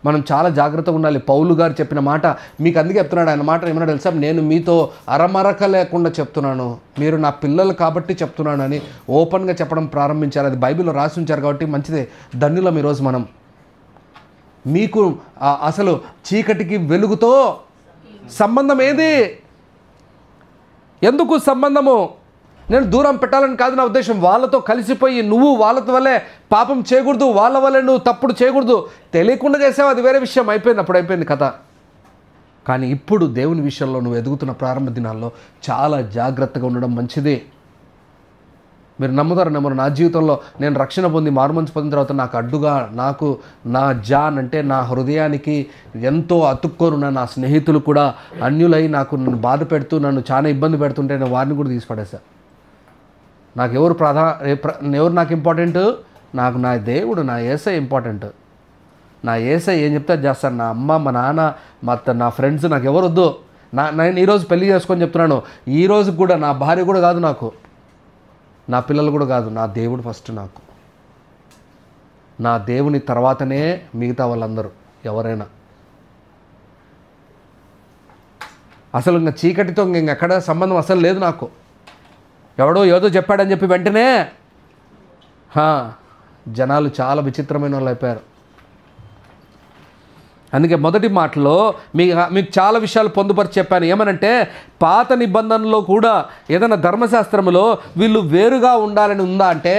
మనం చాలా జాగ్రత్తగా ఉండాలి. పౌలు గారు చెప్పిన మాట మీకు అందుకే చెప్తున్నాడు. ఆయన మాట ఏమన్నా తెలుసా, నేను మీతో అరమరక లేకుండా చెప్తున్నాను, మీరు నా పిల్లలు కాబట్టి చెప్తున్నాను అని ఓపెన్గా చెప్పడం ప్రారంభించారు. అది బైబిల్లో రాసి ఉంచారు కాబట్టి మంచిదే, ధన్యులం ఈరోజు మనం. మీకు అసలు చీకటికి వెలుగుతో సంబంధం ఏది? ఎందుకు సంబంధము? నేను దూరం పెట్టాలని కాదు నా ఉద్దేశం. వాళ్ళతో కలిసిపోయి నువ్వు వాళ్ళతో వల్లే పాపం చేయకూడదు, వాళ్ళ వల్లే నువ్వు తప్పుడు చేయకూడదు. తెలియకుండా చేసావు, అది వేరే విషయం, అయిపోయింది, అప్పుడు అయిపోయింది కథ. కానీ ఇప్పుడు దేవుని విషయంలో నువ్వు ఎదుగుతున్న ప్రారంభ దినాల్లో చాలా జాగ్రత్తగా ఉండడం మంచిది. మీరు నమ్ముతారు నమ్మరు, నా జీవితంలో నేను రక్షణ పొంది మారుమనసు పొందిన తర్వాత నాకు అడ్డుగా నా జాన్ అంటే నా హృదయానికి ఎంతో అతుక్కోనున్న నా స్నేహితులు కూడా అన్యులై నన్ను బాధ పెడుతూ నన్ను చాలా ఇబ్బంది పెడుతుంటే నేను వారిని కూడా తీసి పడేసా. నాకు ఎవరు నాకు ఇంపార్టెంట్? నాకు నా దేవుడు, నా యేసయ్య ఇంపార్టెంట్. నా యేసయ్య ఏం చెప్తే అది చేస్తాను. నా అమ్మ, మా నాన్న, నా ఫ్రెండ్స్ నాకు ఎవరు వద్దు. నేను ఈరోజు పెళ్లి చేసుకొని చెప్తున్నాను, ఈరోజు కూడా నా భార్య కూడా కాదు నాకు, నా పిల్లలు కూడా కాదు, నా దేవుడు ఫస్ట్ నాకు. నా దేవుని తర్వాతనే మిగతా వాళ్ళందరూ ఎవరైనా. అసలు ఇంకా చీకటితో ఇంకెక్కడ సంబంధం అసలు లేదు నాకు. ఎవడో ఏదో చెప్పాడని చెప్పి వెంటనే జనాలు చాలా విచిత్రమైన వాళ్ళు అయిపోయారు. అందుకే మొదటి మాటలో మీకు చాలా విషయాలు పొందుపరిచి చెప్పాను. ఏమనంటే పాత నిబంధనలో కూడా ఏదైనా ధర్మశాస్త్రంలో వీళ్ళు వేరుగా ఉండాలని ఉందా అంటే,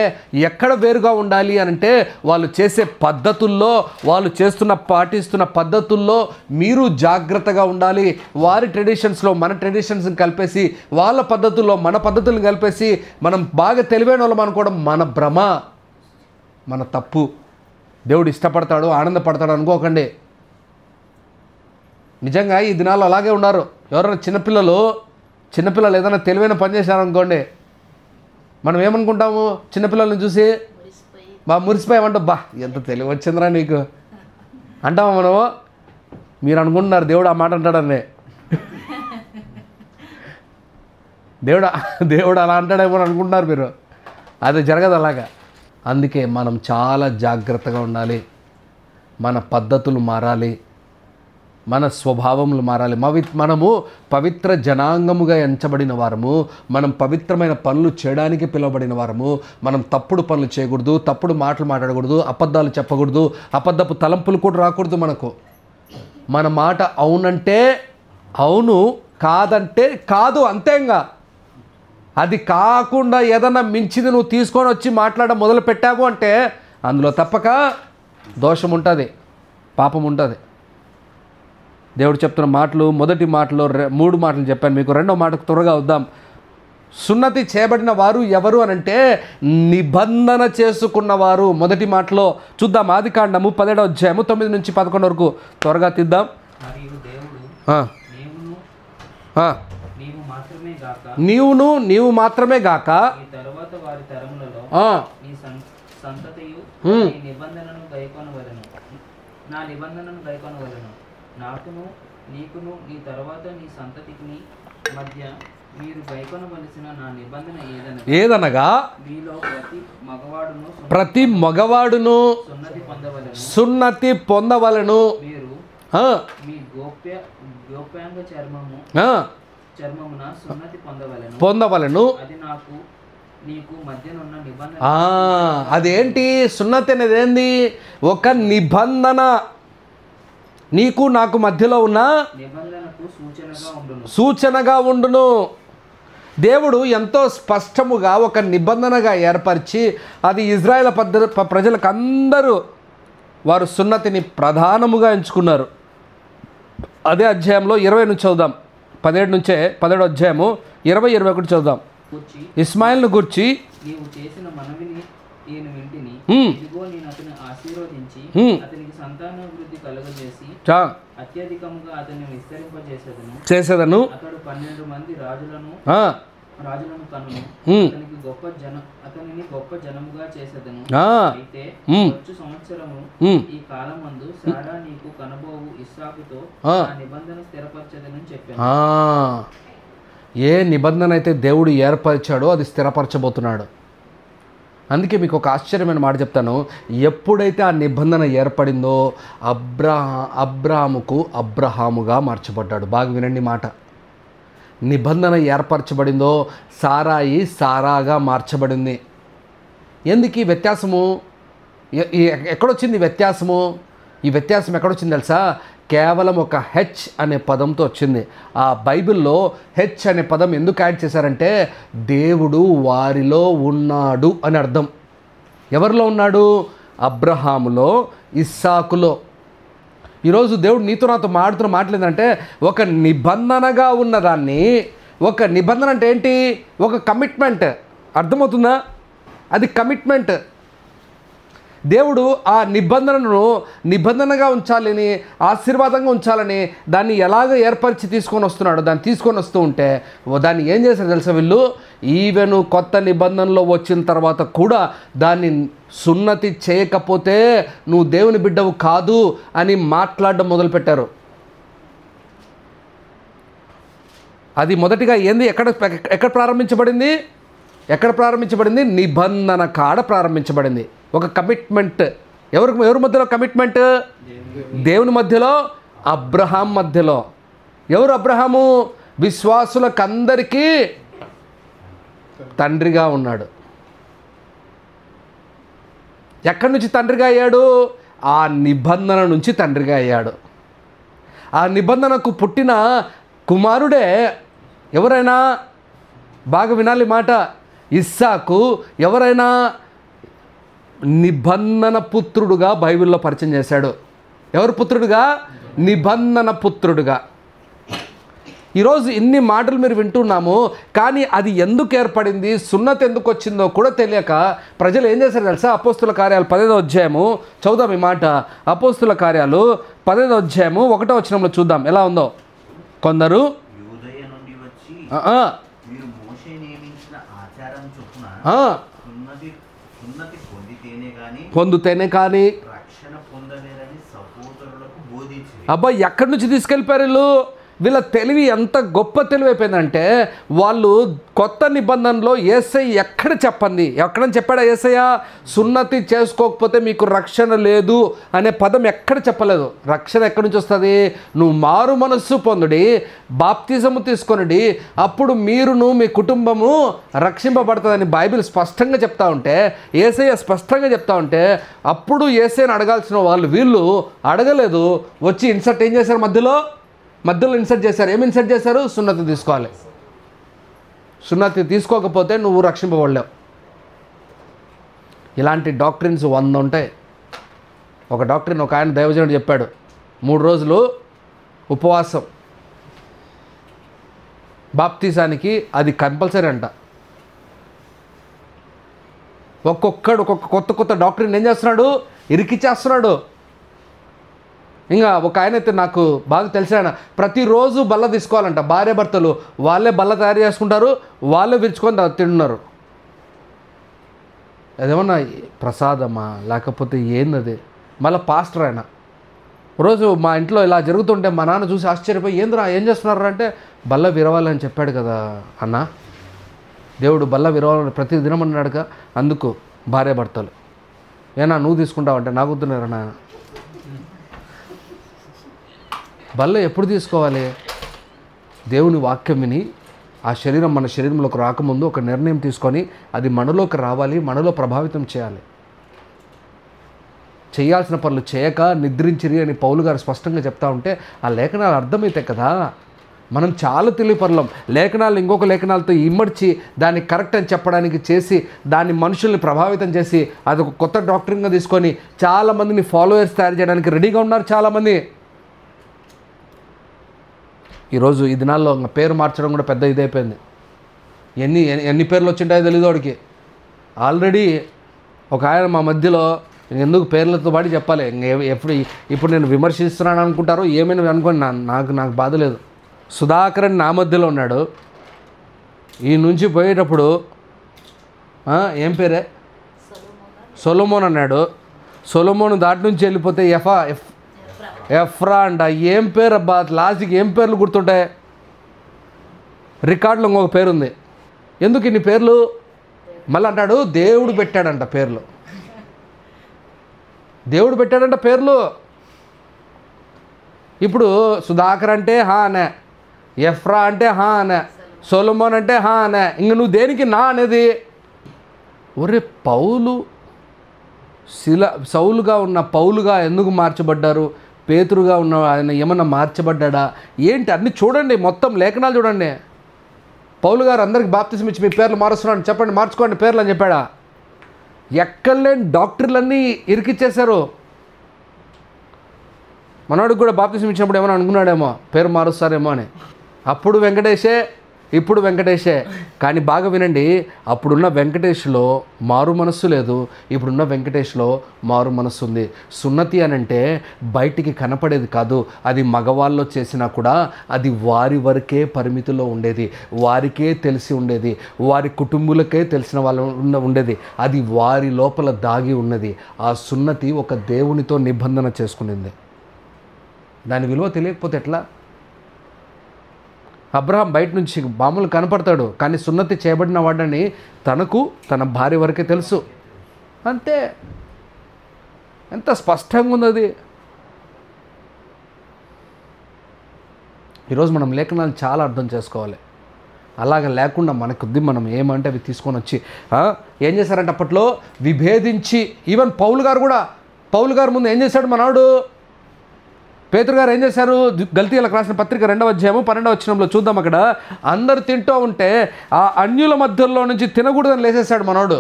ఎక్కడ వేరుగా ఉండాలి అనంటే వాళ్ళు చేసే పద్ధతుల్లో, వాళ్ళు పాటిస్తున్న పద్ధతుల్లో మీరు జాగ్రత్తగా ఉండాలి. వారి ట్రెడిషన్స్లో మన ట్రెడిషన్స్ని కలిపేసి, వాళ్ళ పద్ధతుల్లో మన పద్ధతులను కలిపేసి మనం బాగా తెలివైన వాళ్ళం అనుకోవడం మన భ్రమ, మన తప్పు. దేవుడు ఇష్టపడతాడు, ఆనందపడతాడు అనుకోకండి. నిజంగా ఈ దినాల్లో అలాగే ఉన్నారు. ఎవరైనా చిన్నపిల్లలు ఏదైనా తెలివైన పని చేశారనుకోండి, మనం ఏమనుకుంటాము? చిన్నపిల్లల్ని చూసి మురిసిపోయామంటే, ఎంత తెలివి వచ్చిందిరా నీకు అంటామా మనము? మీరు అనుకుంటున్నారు దేవుడు ఆ మాట అంటాడని. దేవుడు అలా అంటాడేమో అనుకుంటున్నారు మీరు. అది జరగదు అలాగా. అందుకే మనం చాలా జాగ్రత్తగా ఉండాలి. మన పద్ధతులు మారాలి, మన స్వభావములు మారాలి. మనము పవిత్ర జనాంగముగా ఎంచబడిన వారము, మనం పవిత్రమైన పనులు చేయడానికి పిలువబడిన వారము. మనం తప్పుడు పనులు చేయకూడదు, తప్పుడు మాటలు మాట్లాడకూడదు, అబద్ధాలు చెప్పకూడదు, అబద్ధపు తలంపులు కూడా రాకూడదు మనకు. మన మాట అవునంటే అవును, కాదంటే కాదు, అంతేంగా. అది కాకుండా ఏదన్నా మించింది నువ్వు తీసుకొని వచ్చి మాట్లాడడం మొదలు పెట్టావు అంటే అందులో తప్పక దోషం ఉంటుంది, పాపం ఉంటుంది. దేవుడు చెప్తున్న మాటలు, మొదటి మాటలో 3 మాటలు చెప్పాను మీకు. రెండో మాటకు త్వరగా వద్దాం. సున్నతి చేయబడిన వారు ఎవరు అనంటే నిబంధన చేసుకున్నవారు. మొదటి మాటలో చూద్దాం, ఆదికాండము 17వ అధ్యాయము 9 నుంచి 11 వరకు త్వరగా తీద్దాం. నీవు మాత్రమే గాక నాకును నీకును నీ తర్వాత నీ సంతతికి మధ్య మీరు గైకొనవలసిన నా నిబంధన ఏదనగా మీలో ప్రతి మగవాడును సున్నతి పొందవలెను. మీరు మీ గోప్యాంగ చర్మమున సున్నతి పొందవలెను. అది నాకు నీకు మధ్యనున్న నిబంధన. అదేంటి సున్నతి అనేది? ఏంది? ఒక నిబంధన, నీకు నాకు మధ్యలో ఉన్న సూచనగా ఉండును. దేవుడు ఎంతో స్పష్టముగా ఒక నిబంధనగా ఏర్పరిచి, అది ఇజ్రాయేల్ ప్రజలకు అందరూ వారు సున్నతిని ప్రధానముగా ఎంచుకున్నారు. అదే అధ్యాయంలో 20 నుంచి చదువుదాం. 17 నుంచే 17వ అధ్యాయము 20-21 చదువుదాం. ఇస్మాయిల్ను గూర్చి నీవు చేసిన మనవిని నేను వింటిని, ఇదిగో నేను అతన్ని ఆశీర్వదించి అతనికి సంతానాభివృద్ధి కలుగజేసి అత్యధికముగా అతన్ని విస్తరింపజేసేదను. అతడు 12 మంది రాజులను కనును, అతనిని గొప్ప జనముగా చేసేదను. అయితే వచ్చు సంవత్సరము ఈ కాలమందు సారా నీకు కనబోవు ఇస్సాకుతో నిబంధన స్థిరపరచదని చెప్పాను. ఏ నిబంధన అయితే దేవుడు ఏర్పరిచాడో అది స్థిరపరచబోతున్నాడు. అందుకే మీకు ఒక ఆశ్చర్యమైన మాట చెప్తాను. ఎప్పుడైతే ఆ నిబంధన ఏర్పడిందో అబ్రాహాముకు అబ్రహాముగా మార్చబడ్డాడు. బాగా వినండి మాట. నిబంధన ఏర్పరచబడిందో సారాయి సారాగా మార్చబడింది. ఎందుకు ఈ వ్యత్యాసము? ఎక్కడొచ్చింది వ్యత్యాసము? ఈ వ్యత్యాసం ఎక్కడొచ్చింది తెలుసా? కేవలం ఒక హెచ్ అనే పదంతో వచ్చింది. ఆ బైబిల్లో హెచ్ అనే పదం ఎందుకు యాడ్ చేశారంటే దేవుడు వారిలో ఉన్నాడు అని అర్థం. ఎవరిలో ఉన్నాడు? అబ్రహాములో, ఇస్సాకులో. ఈరోజు దేవుడు నీతో నాతో మాట్లాడుతున్న మాటలు ఏంటంటే ఒక నిబంధనగా ఉన్నదాన్ని, ఒక నిబంధన అంటే ఏంటి? ఒక కమిట్మెంట్. అర్థమవుతుందా? అది కమిట్మెంట్. దేవుడు ఆ నిబంధనగా ఉంచాలని, ఆశీర్వాదంగా ఉంచాలని దాన్ని ఎలాగ ఏర్పరిచి తీసుకొని వస్తున్నాడు. దాన్ని తీసుకొని వస్తూ ఉంటే దాన్ని ఏం చేశారు తెలుసా వీళ్ళు? ఈవెను కొత్త నిబంధనలో వచ్చిన తర్వాత కూడా దాన్ని సున్నతి చేయకపోతే నువ్వు దేవుని బిడ్డవు కాదు అని మాట్లాడడం మొదలుపెట్టారు. అది మొదటిగా ఏంది? ఎక్కడ ప్రారంభించబడింది? నిబంధన కాడ ప్రారంభించబడింది. ఒక కమిట్మెంట్. ఎవరి మధ్యలో కమిట్మెంట్? దేవుని మధ్యలో, అబ్రహాం మధ్యలో. ఎవరు అబ్రహాము? విశ్వాసులకందరికీ తండ్రిగా ఉన్నాడు. ఎక్కడి నుంచి తండ్రిగా అయ్యాడు? ఆ నిబంధన నుంచి తండ్రిగా అయ్యాడు. ఆ నిబంధనకు పుట్టిన కుమారుడే ఎవరైనా, బాగా వినాలి మాట, ఇస్సాకు ఎవరైనా నిబంధన పుత్రుడుగా బైబిల్లో పరిచయం చేశాడు. ఎవరు పుత్రుడుగా? నిబంధన పుత్రుడుగా. ఈరోజు ఇన్ని మాటలు మీరు వింటున్నాము, కానీ అది ఎందుకు ఏర్పడింది, సున్నతి ఎందుకు వచ్చిందో కూడా తెలియక ప్రజలు ఏం చేశారు తెలుసా? అపోస్తుల కార్యాలు 15వ అధ్యాయము చదువుదాం ఈ మాట. అపోస్తుల కార్యాలు 15వ అధ్యాయము 1వ వచనంలో చూద్దాం ఎలా ఉందో. కొందరు యూదయ నుండి వచ్చి మీరు మోషే నియమించిన ఆచారం చొప్పున సున్నతి పొందితేనే కానీ రక్షణ పొందలేరని సహోదరులకు బోధించి. అబ్బా, ఎక్కడి నుంచి తీసుకెళ్ళిపోయారు వీళ్ళ తెలివి? ఎంత గొప్ప తెలివి అయిపోయిందంటే వాళ్ళు కొత్త నిబంధనలో యేసయ్య ఎక్కడని చెప్పాడా? యేసయ్య సున్నతి చేసుకోకపోతే మీకు రక్షణ లేదు అనే పదం ఎక్కడ చెప్పలేదు. రక్షణ ఎక్కడి నుంచి వస్తుంది? నువ్వు మారు మనస్సు పొందుడి, బాప్తిజము తీసుకొనిడి, అప్పుడు మీరును మీ కుటుంబము రక్షింపబడుతుందని బైబిల్ స్పష్టంగా చెప్తా ఉంటే, యేసయ్య స్పష్టంగా చెప్తా ఉంటే, అప్పుడు యేసయ్యని అడగాల్సిన వాళ్ళు వీళ్ళు అడగలేదు. వచ్చి ఇన్సర్ట్ ఏం చేశారు? మధ్యలో ఇన్సర్ట్ చేశారు. ఏమి ఇన్సర్ట్ చేశారు? సున్నతి తీసుకోవాలి. సున్నతి తీసుకోకపోతే నువ్వు రక్షింపబడలేవు. ఇలాంటి డాక్ట్రిన్స్ 100 ఉంటాయి. ఒక డాక్ట్రిన్ ఒక ఆయన దైవజనుడు చెప్పాడు, 3 రోజులు ఉపవాసం బాప్తిజానికి అది కంపల్సరీ అంట. ఒక్కొక్క కొత్త డాక్టర్ని ఏం చేస్తున్నాడు? ఇరికిచ్చేస్తున్నాడు. ఇంకా ఒక ఆయన అయితే నాకు బాగా తెలిసిన, ప్రతిరోజు బల్ల తీసుకోవాలంట. భార్య భర్తలు వాళ్ళే బల్ల తయారు చేసుకుంటారు, వాళ్ళే విరుచుకొని తింటున్నారు. అదేమన్నా ప్రసాదమా లేకపోతే ఏందది? మళ్ళీ పాస్టర్ ఆయన రోజు మా ఇంట్లో ఇలా జరుగుతుంటే మా నాన్న చూసి ఆశ్చర్యపోయి, ఏందిరా ఏం చేస్తున్నారు అంటే, బల్ల విరవాలని చెప్పాడు కదా అన్న, దేవుడు బల్ల విరవాలని ప్రతి దినం అన్నాడుగా, అందుకు భార్య భర్తలు. ఏనా నువ్వు తీసుకుంటావంటే నాకు వద్దున్నారా నాన్న. బల్ల ఎప్పుడు తీసుకోవాలి? దేవుని వాక్యం విని ఆ శరీరం మన శరీరంలోకి రాకముందు ఒక నిర్ణయం తీసుకొని అది మనలోకి రావాలి, మనలో ప్రభావితం చేయాలి. చేయాల్సిన పనులు చేయక నిద్రించిరి అని పౌలు గారు స్పష్టంగా చెప్తా ఉంటే ఆ లేఖనాలు అర్థమైతే కదా. మనం చాలా తెలియపరలం. లేఖనాలు ఇంకొక లేఖనాలతో ఇమ్మర్చి దాన్ని కరెక్ట్ అని చెప్పడానికి చేసి దాన్ని మనుషుల్ని ప్రభావితం చేసి అదొక కొత్త డాక్టరింగ్గా తీసుకొని చాలామందిని ఫాలోయర్స్ తయారు చేయడానికి రెడీగా ఉన్నారు చాలామంది. ఈరోజు ఈ దినాల్లో పేరు మార్చడం కూడా పెద్ద ఇదైపోయింది. ఎన్ని పేర్లు వచ్చింటాయో తెలియదు వాడికి. ఆల్రెడీ ఒక ఆయన మా మధ్యలో ఎందుకు పేర్లతో పాటు చెప్పాలి, ఇప్పుడు నేను విమర్శిస్తున్నాను అనుకుంటారు, ఏమైనా అనుకోండి, నాకు బాధ లేదు. సుధాకర్ అని నా మధ్యలో ఉన్నాడు. ఈ నుంచి పోయేటప్పుడు ఏం పేరే సొలొమోన్ అన్నాడు. సొలొమోన్ దాటి నుంచి వెళ్ళిపోతే ఎఫ్రా అంట. ఏం పేరు అబ్బా, లాస్ట్కి ఏం పేర్లు గుర్తుంటాయి? రికార్డులో ఇంకొక పేరుంది. ఎందుకు ఇన్ని పేర్లు? మళ్ళీ అంటాడు దేవుడు పెట్టాడంట పేర్లు, దేవుడు పెట్టాడంట పేర్లు. ఇప్పుడు సుధాకర్ అంటే హా అనే, ఎఫ్రా అంటే హా అనే, సొలొమోన్ అంటే హా అనే, ఇంక నువ్వు దేనికి నా అనేది? ఒరే పౌలు సౌలుగా ఉన్న పౌలుగా ఎందుకు మార్చబడ్డారు? పేతురుగా ఉన్న ఆయన ఏమన్నా మార్చబడ్డా ఏంటి? అన్నీ చూడండి, మొత్తం లేఖనాలు చూడండి. పౌలు గారు అందరికి బాప్తిసం ఇచ్చి మీ పేర్లు మారుస్తున్నాను చెప్పండి, మార్చుకోండి పేర్లు అని చెప్పాడా? ఎక్కడలేని డాక్టర్లన్నీ ఇరికిచ్చేశారు. మనవాడికి కూడా బాప్తిసం ఇచ్చినప్పుడు ఏమైనా అనుకున్నాడేమో పేరు మారుస్తారేమో అని. అప్పుడు వెంకటేషే, ఇప్పుడు వెంకటేషే. కానీ బాగా వినండి, అప్పుడున్న వెంకటేష్లో మారు మనస్సు లేదు, ఇప్పుడున్న వెంకటేష్లో మారు మనస్సు ఉంది. సున్నతి అని అంటే బయటికి కనపడేది కాదు, అది మగవాళ్ళు చేసినా కూడా అది వారి వరకే పరిమితిలో ఉండేది, వారికే తెలిసి ఉండేది, వారి కుటుంబులకే తెలిసిన వాళ్ళు ఉండేది, అది వారి లోపల దాగి ఉన్నది. ఆ సున్నతి ఒక దేవునితో నిబంధన చేసుకునింది. దాని విలువ తెలియకపోతే ఎట్లా? అబ్రహాం బయట నుంచి మామూలు కనపడతాడు, కానీ సున్నతి చేయబడిన వాడని తనకు తన భార్య వరకే తెలుసు. అంతే. ఎంత స్పష్టంగా ఉంది అది. ఈరోజు మనం లేఖనాలు చాలా అర్థం చేసుకోవాలి. అలాగ లేకుండా మనకొద్ది మనం ఏమంటే అవి తీసుకొని వచ్చి ఏం చేశారంటే అప్పట్లో విభేదించి, ఈవెన్ పౌలు గారు ముందు ఏం చేశాడు మనవాడు? పేతురు గారు ఏం చేశారు? గల్తీయులకు రాసిన పత్రిక 2వ అధ్యాయము 12వ వచనంలో చూద్దాం. అక్కడ అందరు తింటూ ఉంటే ఆ అన్యుల మధ్యలో నుంచి తినకూడదని లేసేశాడు మనోడు.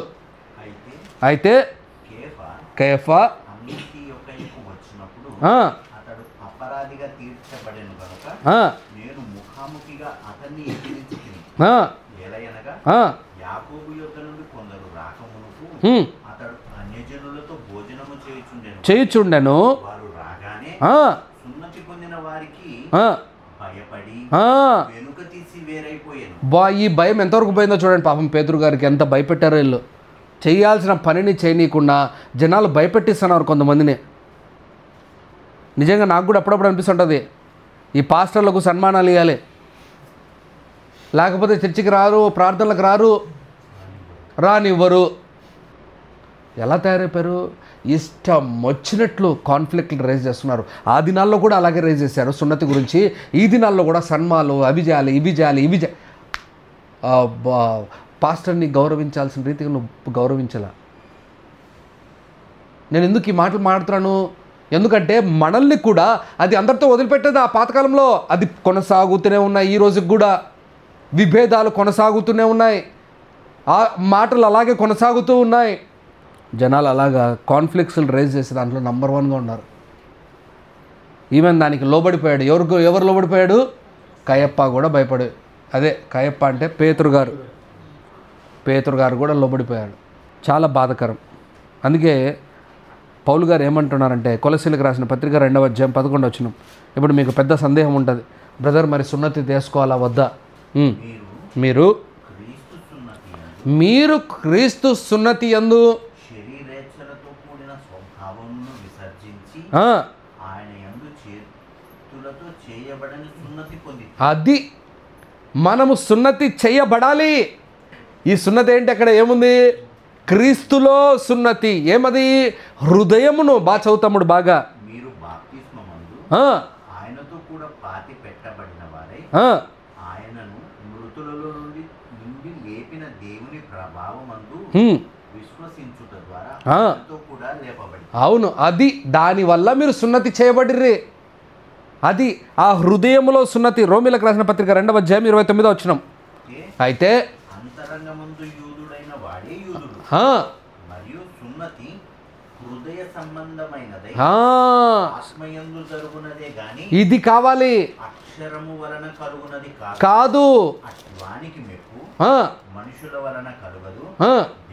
అయితే కేఫా చేయుచుండెను. ఈ భయం ఎంతవరకు పోయిందో చూడండి. పాపం పేతురు గారికి ఎంత భయపెట్టారో వీళ్ళు. చేయాల్సిన పనిని చేయనీయకుండా జనాలు భయపెట్టిస్తున్నారు కొంతమందిని. నిజంగా నాకు కూడా అప్పుడప్పుడు అనిపిస్తుంటుంది, ఈ పాస్టర్లకు సన్మానాలు ఇవ్వాలి, లేకపోతే చర్చికి రారు, ప్రార్థనలకు రానివ్వరు. ఎలా తయారైపోయారు? ఇష్టం వచ్చినట్లు కాన్ఫ్లిక్ట్లు రైజ్ చేస్తున్నారు. ఆ దినాల్లో కూడా అలాగే రైజ్ చేశారు సున్నతి గురించి. ఈ దినాల్లో కూడా సన్మాలు అవి చేయాలి, ఇవి చేయాలి. పాస్టర్ని గౌరవించాల్సిన రీతిగా నువ్వు గౌరవించాల. నేను ఎందుకు ఈ మాటలు మాట్లాడుతున్నాను? ఎందుకంటే మనల్ని కూడా అది అందరితో వదిలిపెట్టేది. ఆ పాతకాలంలో అది కొనసాగుతూనే ఉన్నాయి, ఈ రోజుకి కూడా విభేదాలు కొనసాగుతూనే ఉన్నాయి, ఆ మాటలు అలాగే కొనసాగుతూ ఉన్నాయి. జనాలు అలాగా కాన్ఫ్లిక్ట్స్లు రైజ్ చేసే దాంట్లో నంబర్ 1గా ఉన్నారు. ఈవెన్ దానికి లోబడిపోయాడు. ఎవరు లోబడిపోయాడు? కయప్ప కూడా భయపడాడు. అదే కయప్ప అంటే పేతురు గారు కూడా లోబడిపోయాడు. చాలా బాధాకరం. అందుకే పౌలు గారు ఏమంటున్నారంటే కొలసీలకు రాసిన పత్రిక 2వ అధ్యాయం 11వ వచనం. ఇప్పుడు మీకు పెద్ద సందేహం ఉంటుంది, బ్రదర్ మరి సున్నతి చేసుకోవాలా వద్దా? మీరు క్రీస్తు సున్నతి యందు అది మనము సున్నతి చేయబడాలి. ఈ సున్నతి ఏంటి? అక్కడ ఏముంది? క్రీస్తులో సున్నతి. ఏమది? హృదయమును. బాగా చదువుతాముడు బాగా. మీరు బాప్తిస్మమందు ఆయనతో కూడా పాతి పెట్టబడిన వారై ఆయనను మృతులలో నుండి లేపిన దేవుని ప్రభావమందు విశ్వసించుట ద్వారా ఆయనతో కూడా లేపబడి. అవును, అది దానివల్ల మీరు సున్నతి చేయబడిర్రి. అది ఆ హృదయములో సున్నతి. రోమీలకు రాసిన పత్రిక 2వ అధ్యాయం 29వ వచనం. అయితే అంతరంగమందు యూదుడైన వాడే యూదుడు మరియు సున్నతి హృదయ సంబంధమైనదే, ఆత్మయందు జరుగునదే గాని ఇది కావాలి, అక్షరము వలన కలుగునది కాదు. వానికి మెప్పు మనుషుల వలన కలుగదు,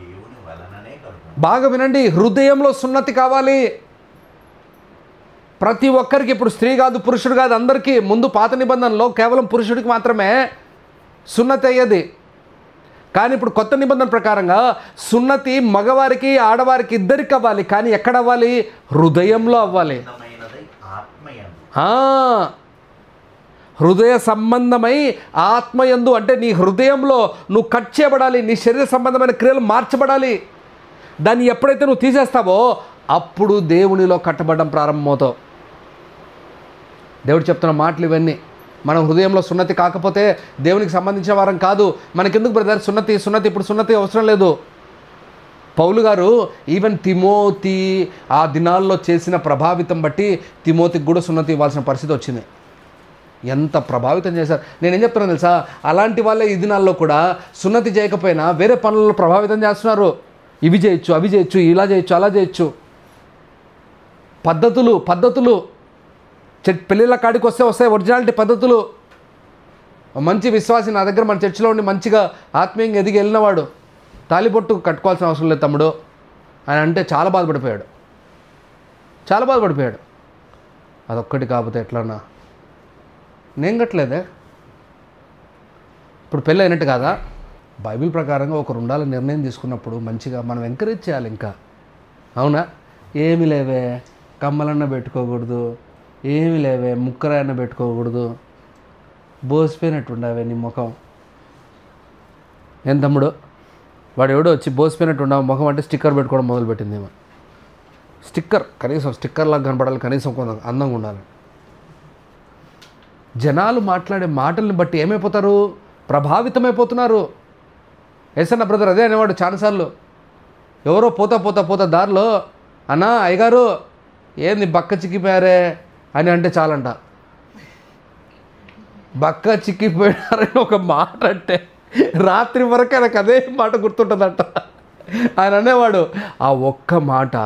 దేవుని వలననే కలుగును. బాగా వినండి, హృదయంలో సున్నతి కావాలి ప్రతి ఒక్కరికి. ఇప్పుడు స్త్రీ కాదు, పురుషుడు కాదు, అందరికీ. ముందు పాత నిబంధనలో కేవలం పురుషుడికి మాత్రమే సున్నతి అయ్యేది. కానీ ఇప్పుడు కొత్త నిబంధన ప్రకారంగా సున్నతి మగవారికి ఆడవారికి ఇద్దరికి అవ్వాలి. కానీ ఎక్కడ అవ్వాలి? హృదయంలో అవ్వాలి. హృదయ సంబంధమై ఆత్మయందు, అంటే నీ హృదయంలో నువ్వు కట్ చేయబడాలి, నీ శరీర సంబంధమైన క్రియలు మార్చబడాలి. దాన్ని ఎప్పుడైతే నువ్వు తీసేస్తావో అప్పుడు దేవునిలో కట్టబడడం ప్రారంభమవుతావు. దేవుడు చెప్తున్న మాటలు ఇవన్నీ. మనం హృదయంలో సున్నతి కాకపోతే దేవునికి సంబంధించిన వారం కాదు. మనకెందుకు బ్రదర్ సున్నతి ఇప్పుడు సున్నతి అవసరం లేదు. పౌలు గారు ఈవెన్ తిమోతి ఆ దినాల్లో చేసిన ప్రభావితం బట్టి తిమోతికి కూడా సున్నతి ఇవ్వాల్సిన పరిస్థితి వచ్చింది. ఎంత ప్రభావితం చేశారు. నేనేం చెప్తున్నాను తెలుసా, అలాంటి వాళ్ళే ఈ దినాల్లో కూడా సున్నతి చేయకపోయినా వేరే పనులలో ప్రభావితం చేస్తున్నారు. ఇవి చేయొచ్చు, అవి చేయొచ్చు, ఇలా చేయొచ్చు, అలా చేయొచ్చు. పద్ధతులు పెళ్ళిళ్ళ కాడికి వస్తాయి ఒరిజినాలిటీ పద్ధతులు. మంచి విశ్వాసి నా దగ్గర మన చర్చిలో ఉండి మంచిగా ఆత్మీయంగా ఎదిగి వెళ్ళినవాడు తాలిబొట్టు కట్టుకోవాల్సిన అవసరం లేదు తమ్ముడు అని అంటే చాలా బాధపడిపోయాడు. అదొక్కటి కాకపోతే ఎట్లన్నా నేను కట్టలేదే. ఇప్పుడు పెళ్ళి అయినట్టు కాదా? బైబిల్ ప్రకారంగా ఒకరు ఉండాలని నిర్ణయం తీసుకున్నప్పుడు మంచిగా మనం ఎంకరేజ్ చేయాలి. ఇంకా అవునా? ఏమి లేవే కమ్మలన్న పెట్టుకోకూడదు, ఏమి లేవే ముక్కరాయన్న పెట్టుకోకూడదు, బోసిపోయినట్టు ఉండవే నీ ముఖం. ఏం తమ్ముడు, వాడు ఎవడో వచ్చి బోసిపోయినట్టు ఉండవు ముఖం అంటే స్టిక్కర్ పెట్టుకోవడం మొదలుపెట్టింది. ఏమో స్టిక్కర్, కనీసం స్టిక్కర్లాగా కనపడాలి, కనీసం కొంత అందంగా ఉండాలి. జనాలు మాట్లాడే మాటల్ని బట్టి ఏమైపోతారు? ప్రభావితమైపోతున్నారు. ఏసన్న బ్రదర్ అదే అనేవాడు చాలాసార్లు. ఎవరో పోతా దారిలో అన్నా అయ్యగారు ఏంది బక్క చిక్కిపోయారే అని అంటే చాలంట. బక్క చిక్కిపోయారని ఒక మాట అంటే రాత్రి వరకు ఆయనకు అదే మాట గుర్తుంటుందంట. ఆయన అనేవాడు ఆ ఒక్క మాట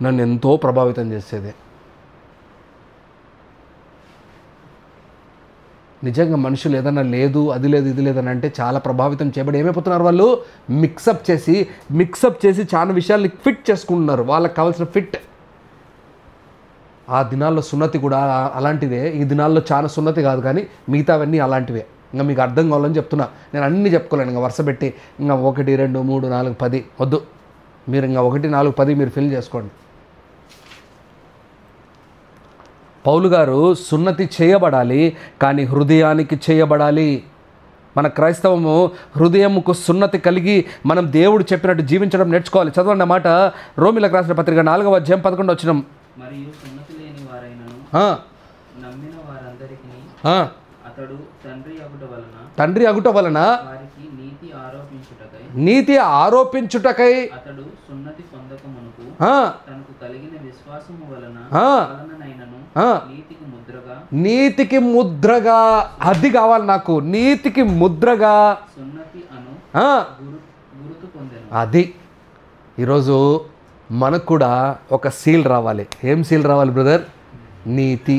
నన్ను ఎంతో ప్రభావితం చేసేది. నిజంగా మనుషులు ఏదన్నా లేదు అది లేదు ఇది లేదని అంటే చాలా ప్రభావితం చేయబడి ఏమైపోతున్నారు వాళ్ళు? మిక్సప్ చేసి చాలా విషయాల్ని ఫిట్ చేసుకుంటున్నారు, వాళ్ళకి కావాల్సిన ఫిట్. ఆ దినాల్లో సున్నతి కూడా అలాంటిదే. ఈ దినాల్లో చాలా సున్నతి కాదు కానీ మిగతావన్నీ అలాంటివే. ఇంకా మీకు అర్థం కావాలని చెప్తున్నా. నేను అన్నీ చెప్పుకోలేను ఇంకా వరుస పెట్టి ఇంకా 1, 2, 3, 4, 10 వద్దు. మీరు ఇంకా 1, 4, 10 మీరు ఫిల్ చేసుకోండి. పౌలు గారు సున్నతి చేయబడాలి కానీ హృదయానికి చేయబడాలి. మన క్రైస్తవము హృదయముకు సున్నతి కలిగి మనం దేవుడు చెప్పినట్టు జీవించడం నేర్చుకోవాలి. చదవండి మాట రోమిలకు రాసిన పత్రిక 4వ అధ్యాయం 11వ వచనం. మరియు సున్నతి లేని వారైనను నమ్మిన వారందరికీ అతడు తండ్రి అగుట వలన వారికి నీతి ఆరోపించుటకై అతడు సున్నతి పొందకమునుపు తనకు కలిగిన విశ్వాసము వలన నీతికి ముద్రగా అది కావాలి నాకు. నీతికి ముద్రగా సున్నతి అను గుర్తు పొందెను. అది ఈరోజు మనకు కూడా ఒక సీల్ రావాలి. ఏం సీల్ రావాలి బ్రదర్? నీతి.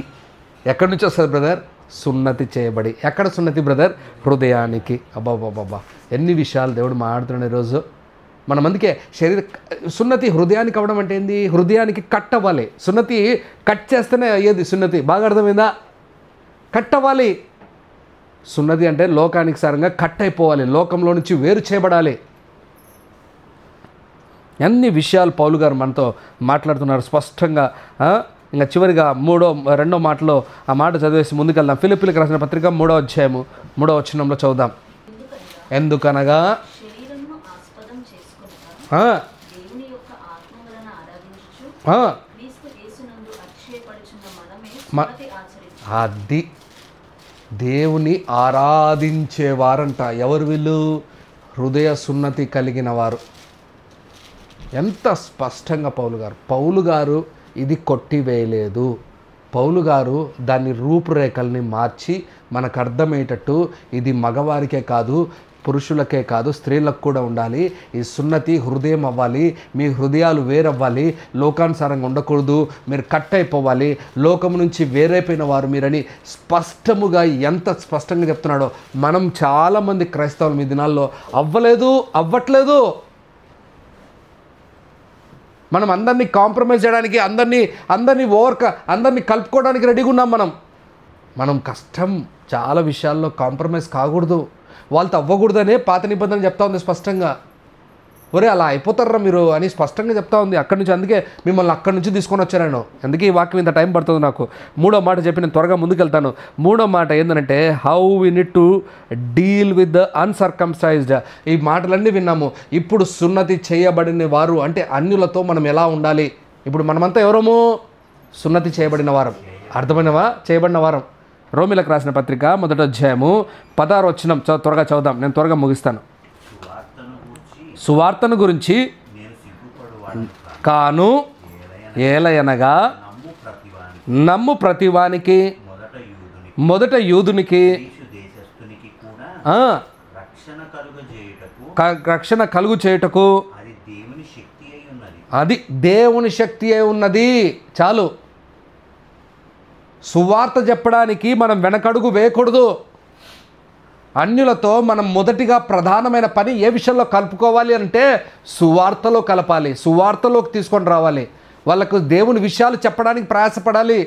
ఎక్కడి నుంచి వస్తుంది బ్రదర్? సున్నతి చేయబడి. ఎక్కడ సున్నతి బ్రదర్? హృదయానికి. అబ్బాబ్బాబ్బా ఎన్ని విషయాలు దేవుడు మాట్లాడుతున్నాడు ఈరోజు. మన అందుకే సున్నతి హృదయానికి అవ్వడం అంటే ఏంది? హృదయానికి కట్ అవ్వాలి. సున్నతి కట్ చేస్తేనే అయ్యేది సున్నతి. బాగా అర్థమైందా? కట్ అవ్వాలి. సున్నతి అంటే లోకానికి సారంగా కట్ అయిపోవాలి, లోకంలో నుంచి వేరు చేయబడాలి. అన్ని విషయాలు పౌలు గారు మనతో మాట్లాడుతున్నారు స్పష్టంగా. ఇంకా చివరిగా 2వ మాటలో ఆ మాట చదివేసి ముందుకెళ్దాం. ఫిలిప్పీలకు రాసిన పత్రిక 3వ అధ్యాయము 3వ వచనంలో చదువుదాం. ఎందుకనగా అది దేవుని ఆరాధించేవారంట. ఎవరు వీళ్ళు? హృదయ సున్నతి కలిగిన వారు. ఎంత స్పష్టంగా పౌలు గారు ఇది కొట్టివేయలేదు. పౌలు గారు దాని రూపురేఖల్ని మార్చి మనకు అర్థమయ్యేటట్టు ఇది మగవారికే కాదు, పురుషులకే కాదు, స్త్రీలకు కూడా ఉండాలి. ఈ సున్నతి హృదయం అవ్వాలి. మీ హృదయాలు వేరవ్వాలి, లోకానుసారంగా ఉండకూడదు, మీరు కట్ అయిపోవాలి, లోకం నుంచి వేరైపోయిన వారు మీరని స్పష్టముగా ఎంత స్పష్టంగా చెప్తున్నాడో. మనం చాలామంది క్రైస్తవులు ఈ దినాల్లో అవ్వట్లేదు. మనం అందరినీ కాంప్రమైజ్ చేయడానికి, అందరినీ కలుపుకోవడానికి రెడీగా ఉన్నాం. మనం కష్టం. చాలా విషయాల్లో కాంప్రమైజ్ కాకూడదు. వాళ్ళతో అవ్వకూడదనే పాత నిబంధన చెప్తా ఉంది స్పష్టంగా. ఒరే అలా అయిపోతారా మీరు అని స్పష్టంగా చెప్తా ఉంది అక్కడి నుంచి. అందుకే మిమ్మల్ని అక్కడి నుంచి తీసుకొని వచ్చాను. అందుకే ఈ వాక్యం ఇంత టైం పడుతుంది నాకు. 3వ మాట చెప్పి నేను త్వరగా ముందుకెళ్తాను. 3వ మాట ఏంటంటే how we need to deal with the uncircumcised. ఈ మాటలన్నీ విన్నాము. ఇప్పుడు సున్నతి చేయబడిన వారు అంటే అన్యులతో మనం ఎలా ఉండాలి. ఇప్పుడు మనమంతా ఎవరము? సున్నతి చేయబడిన వారం. అర్థమైనవా? చేయబడిన వారం. రోమిలకు రాసిన పత్రిక 1వ అధ్యాయము 16వ వచనం త్వరగా చదువుదాం. నేను త్వరగా ముగిస్తాను. సువార్తను గురించి కాను ఏలయనగా నమ్ము ప్రతివానికి మొదట యూదునికి రక్షణ కలుగు చేయుటకు అది దేవుని శక్తి అయి ఉన్నది. చాలు. సువార్త చెప్పడానికి మనం వెనకడుగు వేయకూడదు. అన్యులతో మనం మొదటిగా ప్రధానమైన పని ఏ విషయంలో కలుపుకోవాలి అంటే సువార్తలో కలపాలి, సువార్తలోకి తీసుకొని రావాలి. వాళ్ళకు దేవుని విషయాలు చెప్పడానికి ప్రయాసపడాలి.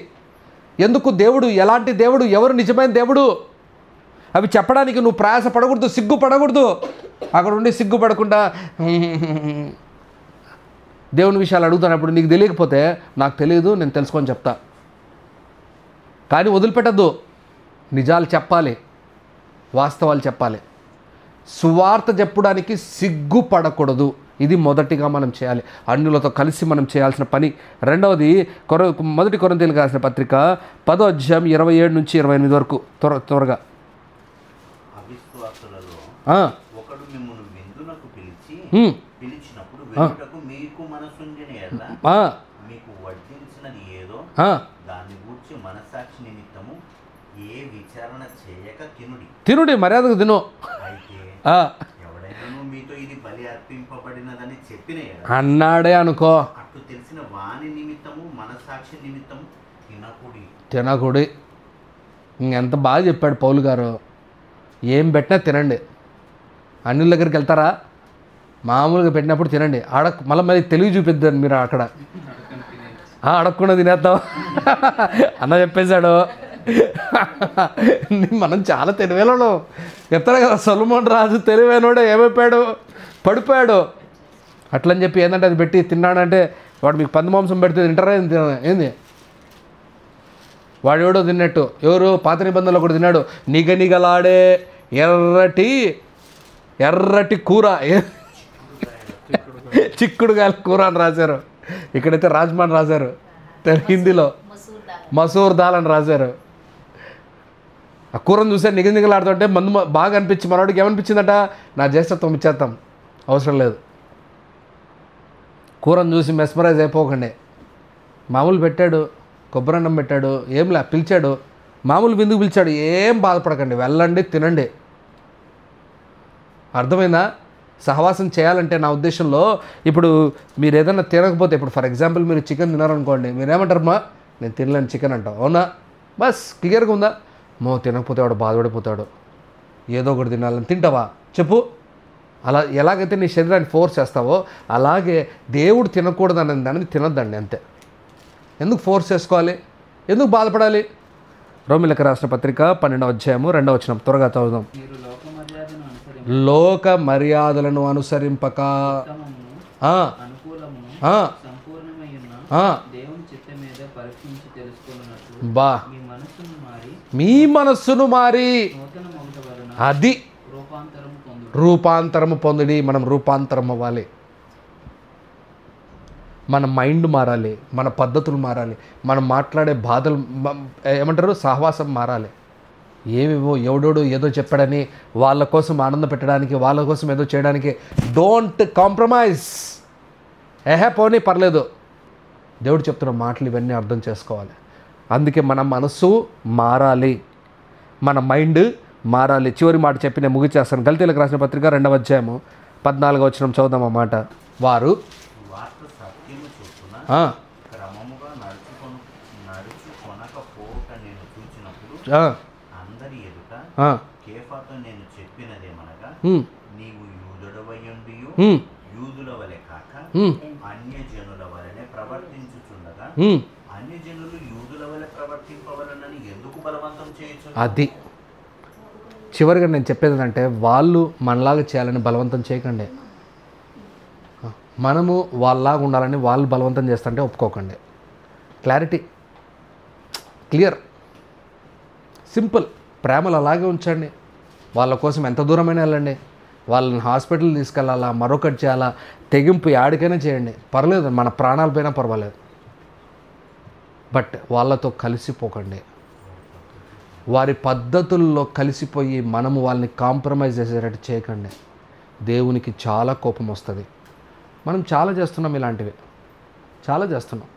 ఎందుకు? దేవుడు ఎలాంటి దేవుడు, ఎవరు నిజమైన దేవుడు, అవి చెప్పడానికి నువ్వు ప్రయాసపడకూడదు, సిగ్గుపడకూడదు. అక్కడ ఉండి సిగ్గుపడకుండా దేవుని విషయాలు అడుగుతున్నప్పుడు నీకు తెలియకపోతే నాకు తెలియదు, నేను తెలుసుకొని చెప్తా. కానీ వదిలిపెట్టద్దు. నిజాలు చెప్పాలి, వాస్తవాలు చెప్పాలి. సువార్త చెప్పడానికి సిగ్గుపడకూడదు. ఇది మొదటిగా మనం చేయాలి. అన్యులతో కలిసి మనం చేయాల్సిన పని. రెండవది మొదటి కొరింథీయులకు రాసిన పత్రిక 10వ అధ్యాయం 27 నుంచి 28 వరకు త్వరగా. ఒకడు మిమ్మును విందునకు పిలిచినప్పుడు వెళ్ళుటకు మీకు మనసుండిన యెడల మీకు వడ్డించినది ఏదో దాన్ని గూర్చి మనస్సాక్షి నిమిత్తము ఏ విచారణ చేయక తినుడి, మర్యాదకు తిను. అయితే ఎవడైనా మీతో ఇది బలి అర్పింపబడినదని చెప్పిన అన్నాడే అనుకో, అట్లు తెలిసిన వాని నిమిత్తము మనస్సాక్షి నిమిత్తము తినకుడి. ఇంకెంత బాగా చెప్పాడు పౌలు గారు. ఏం పెట్టినా తినండి. అన్యుల దగ్గరికి వెళ్తారా? మామూలుగా పెట్టినప్పుడు తినండి. మళ్ళీ తెలివి చూపిద్దాను మీరు అక్కడ. అడగకుండా తినేస్తావు అన్న చెప్పేశాడు. మనం చాలా తెలివైనోడు. చెప్తారు కదా సొలొమోన్ రాజు తెలివైనోడే ఏమైపోయాడు, పడిపోయాడు. అట్లని చెప్పి ఏంటంటే అది పెట్టి తిన్నాడంటే వాడు మీకు పంది మాంసం పెడితే తింటారా ఏంది? వాడు ఎవడో తిన్నట్టు. ఎవరు? పాత నిబంధనలో కూడా తిన్నాడు. నిగనిగలాడే ఎర్రటి కూర, చిక్కుడుగాయల కూర అని రాశారు. ఇక్కడైతే రాజ్మాన్ రాశారు, హిందీలో మసూర్ దాల్ అని రాశారు. ఆ కూరను చూసే నిగనిగలాడుతుంటే మందు బాగా అనిపించి మనవాడికి ఏమనిపించిందట, నా జ్యేష్ఠత్వం ఇచ్చేస్తాం, అవసరం లేదు. కూరను చూసి మెస్మరైజ్ అయిపోకండి. మామూలు పెట్టాడు, కొబ్బరన్నం పెట్టాడు, ఏంలే పిలిచాడు, మామూలు విందుకు పిలిచాడు, ఏం బాధపడకండి, వెళ్ళండి, తినండి. అర్థమైందా? సహవాసం చేయాలంటే నా ఉద్దేశంలో ఇప్పుడు మీరు ఏదైనా తినకపోతే, ఇప్పుడు ఫర్ ఎగ్జాంపుల్ మీరు చికెన్ తినారనుకోండి, మీరేమంటారమ్మా? నేను తినలేను చికెన్ అంటావు, అవునా? బస్ క్లియర్గా ఉందా? తినకపోతే వాడు బాధపడిపోతాడు, ఏదో ఒకటి తినాలని. తింటావా చెప్పు? అలా ఎలాగైతే నీ శరీరాన్ని ఫోర్స్ చేస్తావో అలాగే దేవుడు తినకూడదు అనే దాన్ని తినొద్దండి, అంతే. ఎందుకు ఫోర్స్ చేసుకోవాలి? ఎందుకు బాధపడాలి? రోమిలకు రాసిన పత్రిక 12వ అధ్యాయము 2వ వచనం త్వరగా చదువుదాం. లోక మర్యాదలను అనుసరింపక బా మీ మనస్సును మారి అది రూపాంతరము పొందిడి. మనం రూపాంతరం అవ్వాలి. మన మైండ్ మారాలి, మన పద్ధతులు మారాలి, మనం మాట్లాడే బాధలు ఏమంటారు సహవాసం మారాలి. ఏవేవో ఎవడోడు ఏదో చెప్పాడని వాళ్ళ కోసం ఆనందం పెట్టడానికి, వాళ్ళ కోసం ఏదో చేయడానికి డోంట్ కాంప్రమైజ్. పోనీ పర్లేదు, దేవుడు చెప్తున్న మాటలు ఇవన్నీ అర్థం చేసుకోవాలి. అందుకే మన మనస్సు మారాలి, మన మైండ్ మారాలి. చివరి మాట చెప్పి నేను ముగిచేస్తాను. గల్తీలకు రాసిన పత్రిక 2వ అధ్యాయము 14వ వచనం చదువుదాం. ఆ మాట, వారు అందరి ఎదుట కేఫాతో నేను చెప్పినదేమనగా, నీవు యూదుడవయుండియు యూదుల వలె కాక అన్యజనుల వలె ప్రవర్తించుచుండగా అన్యజనులు యూదుల వలె ప్రవర్తింపవలనని ఎందుకు బలవంతం చేయొచ్చు? అది చివరిగా నేను చెప్పేది ఏంటంటే, వాళ్ళు మనలాగా చేయాలని బలవంతం చేయకండి. మనము వాళ్ళలాగా ఉండాలని వాళ్ళు బలవంతం చేస్తుంటే ఒప్పుకోకండి. Clarity, clear, simple. ప్రేమలు అలాగే ఉంచండి. వాళ్ళ కోసం ఎంత దూరమైనా వెళ్ళండి. వాళ్ళని హాస్పిటల్ తీసుకెళ్ళాలా, మరొకటి చేయాలా, తెగింపు యాడికైనా చేయండి, పర్లేదు, మన ప్రాణాల పైన పర్వాలేదు. బట్ వాళ్ళతో కలిసిపోకండి. వారి పద్ధతుల్లో కలిసిపోయి మనము వాళ్ళని కాంప్రమైజ్ చేసేటట్టు చేయకండి. దేవునికి చాలా కోపం వస్తుంది. మనం చాలా చేస్తున్నాం, ఇలాంటివి చాలా చేస్తున్నాం.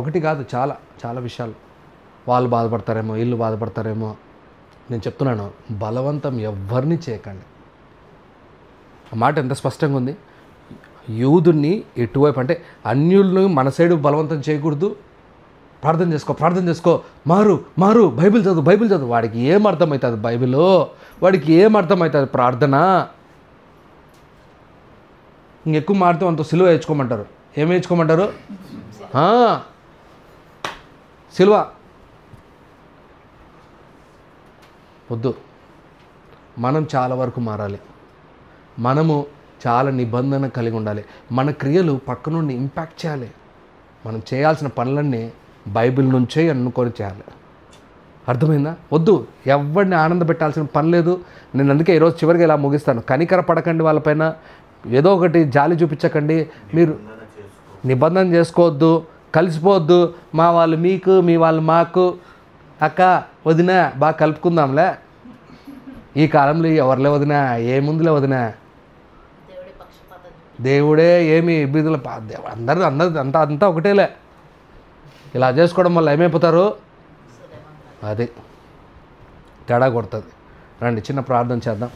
ఒకటి కాదు, చాలా చాలా విషయాలు. వాళ్ళు బాధపడతారేమో, వీళ్ళు బాధపడతారేమో. నేను చెప్తున్నాను, బలవంతం ఎవ్వరిని చేయకండి. ఆ మాట ఎంత స్పష్టంగా ఉంది. యూదుని ఎటువైపు అంటే అన్యులను మన సైడు బలవంతం చేయకూడదు. ప్రార్థన చేసుకో, మారు, బైబిల్ చదువు. వాడికి ఏం అర్థమవుతుంది బైబిల్? వాడికి ఏం అర్థమవుతుంది ప్రార్థన? ఇంకెక్కువ మారితే అంత సిలువ వేయించుకోమంటారు. ఏం వేయించుకోమంటారు? సిలువ వద్దు. మనం చాలా వరకు మారాలి. మనము చాలా నిబంధన కలిగి ఉండాలి. మన క్రియలు పక్క నుండి ఇంపాక్ట్ చేయాలి. మనం చేయాల్సిన పనులన్నీ బైబిల్ నుంచే అనుకొని చేయాలి. అర్థమైందా? వద్దు, ఎవరిని ఆనంద పెట్టాల్సిన పని లేదు. నేను అందుకే ఈరోజు చివరిగా ఇలా ముగిస్తాను. కనికర పడకండి వాళ్ళపైన, ఏదో ఒకటి జాలి చూపించకండి. మీరు నిబంధన చేసుకోవద్దు, కలిసిపోవద్దు. మా వాళ్ళు మీకు, మీ వాళ్ళు మాకు, అక్క వదిన బాగా కలుపుకుందాంలే. ఈ కాలంలో ఎవరిలే వదిన, ఏముందిలే వదిన, దేవుడే ఏమి ఇబ్బందులు, అందరూ అంతా ఒకటేలే. ఇలా చేసుకోవడం వల్ల ఏమైపోతారు? అది తేడా కొడుతుంది. రండి చిన్న ప్రార్థన చేద్దాం.